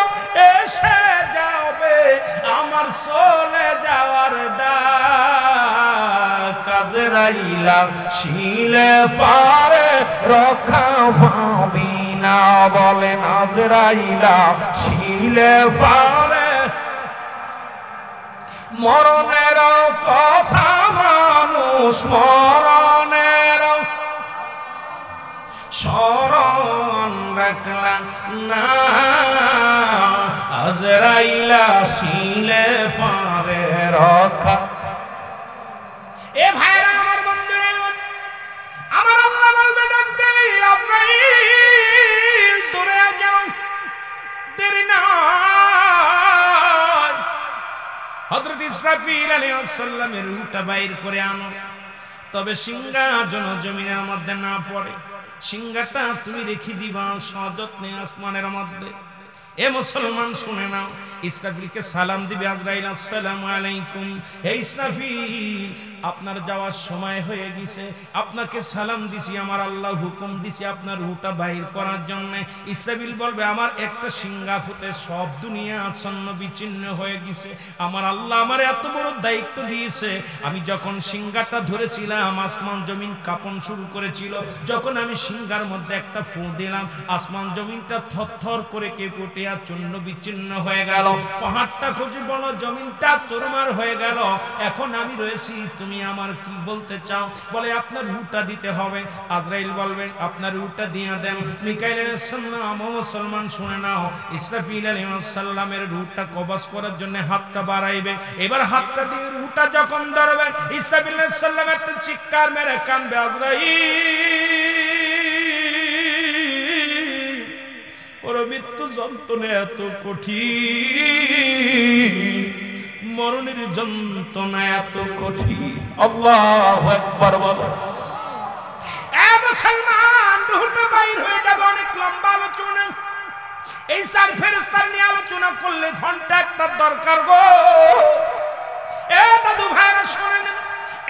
এসে যাবে আমার চলে যাওয়ার ডাক আজরাইল আসিলে পারে রক্ষা পাবি না বলেন আজরাইল আসিলে পারে মরণের কথা মানুষ মরণের স্মরণ রাখলা না আজরাইল আসিলে পারে রক্ষা এ ভাইরা আমার বন্ধুরা আমার আল্লাহ বলবে ডাকতে আজরাইল দূরে যাও দেরি না হযরত ইসরাফিল আলাইহিস সালামের রূহটা বাইর করে আনো তবে সিংহা যেন জমিনের মধ্যে না পড়ে সিংহাটা তুমি রেখে দিবা সযত্নে আসমানের মধ্যে এ মুসলমান শুনে নাও ইসরাফিলকে সালাম দিবে আজরাইল আসসালামু আলাইকুম হে ইসরাফিল আপনার যাওয়ার সময় হয়ে গেছে আপনাকে সালাম দিছি আমার আল্লাহ হুকুম দিছি আপনার রূহটা বাইর করার জন্য ইসরাফিল বলবে আমার একটা সিংহা ফুতে সব দুনিয়া আচ্ছন্ন বিচ্ছিন্ন হয়ে গেছে আমার আল্লাহ আমার এত বড় দায়িত্ব দিয়েছে আমি যখন সিংহাটা ধরেছিলাম আসমান জমিন কাঁপন শুরু করেছিল যখন আমি সিংহার মধ্যে একটা ফু দিলাম আসমান জমিনটা থরথর করে কেঁপে উঠে আর চূর্ণ বিচ্ছিন্ন হয়ে গেল পাহাড়টা খসে পড়ল জমিনটা চুরমার হয়ে গেল এখন আমি রয়েছি তুমি আমার কি বলতে চাও বলে আপনার রূহটা দিতে হবে আজরাইল বলবে আপনার রূহটা দিয়ে দেন মিকাইল আলাইহিস সালাম মুসলমান শুনে নাও ইসরাফিল আলাইহিস সালামের রূহটা কবজ করার জন্য হাতটা বাড়াইবে এবার হাতটা দিয়ে রূহটা যখন ধরবে ইসরাফিল আলাইহিস সালাম একটা চিৎকার মেরে কাঁদবে আজরাইল ওর মৃত্যু যন্ত্রণা এত কঠিন মরণের যন্ত্রণা এত কঠিন আল্লাহু আকবার বলো এ মুসলমান রূহটা বাইর হয়ে যাবে অনেক লম্বা আলোচনা এই চার ফেরেশতার নিয়ে আলোচনা করলে ঘন্টা একটা দরকার গো এ দাদু ভাইরা শুনেন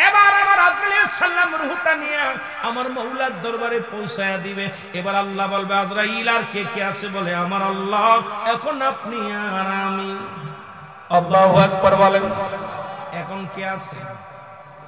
এবার আমার আজরাইল সালাম রূহটা নিয়ে আমার মাওলার দরবারে পৌঁছায়া দিবে এবার আল্লাহ বলবে আজরাইল আর কে কে আছে বলে আমার আল্লাহ এখন আপনি আর আমি আল্লাহু আকবার বলেন এখন কে আছে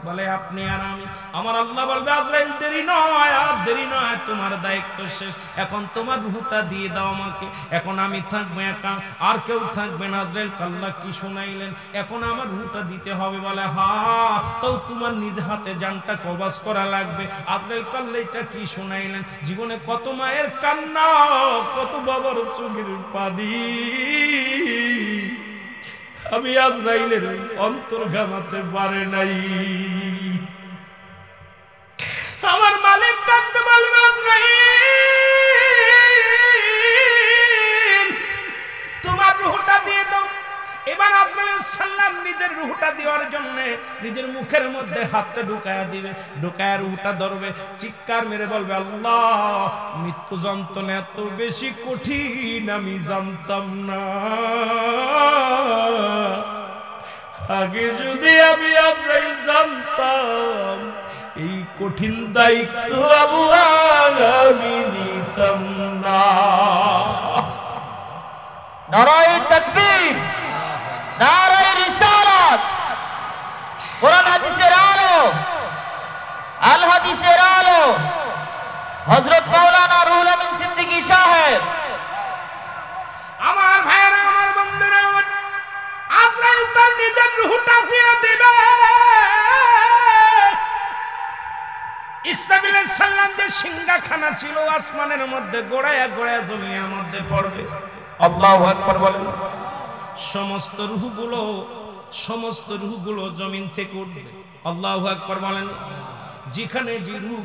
বলে আপনি আর আমি আমার আল্লাহ বলবে আজরাইল দেরি নয় আর দেরি নয় তোমার দায়িত্ব শেষ এখন তোমার রূহটা দিয়ে দাও আমাকে এখন আমি থাকবো একা আর কেউ থাকবে না আজরাইল আল্লাহ কি শুনাইলেন এখন আমার রূহটা দিতে হবে বলে হ্যাঁ তো তোমার নিজ হাতে জানটা কবজ করা লাগবে আজরাইল আল্লাহ এটা কি শুনাইলেন জীবনে কত মায়ের কান্না কত বাবার চোখের পানি আমি আজরাইলের অন্তর ঘামাতে পারে নাই আমার মালিক ডাকতে বলবে আজরাইল তোমার রূহটা দিয়ে দাও এবার আজরাইল সালাম নিজের রূহটা দেওয়ার জন্য নিজের মুখের মধ্যে হাতটা ঢুকায়া দিবে ঢুকায়া রূহটা ধরবে চিৎকার মেরে বলবে আল্লাহ মৃত্যু যন্ত্রণা এত বেশি কঠিন আমি জানতাম না আগে যদি আমি আজরাইল জানতাম এই কঠিন দায়িত্ব আল্লাহ আমি নিতাম না হযরত মাওলানা রুহুল আমিন সিদ্দিকী সাহেব। আমার ভাইরা, আমার বন্ধুরা, আজরাইল তার নিজের রূহটা দিয়ে দিবে। ইসরাফিল আলাইহিস সালাম যে সিংহাখানা ছিল আসমানের মধ্যে গোড়ায়া গোড়ায়া জমিনের মধ্যে পড়বে। আল্লাহু আকবার বলেন। সমস্ত রূহগুলো জমিন থেকে উঠবে। আল্লাহু আকবার বলেন। যেখানে যে রূহ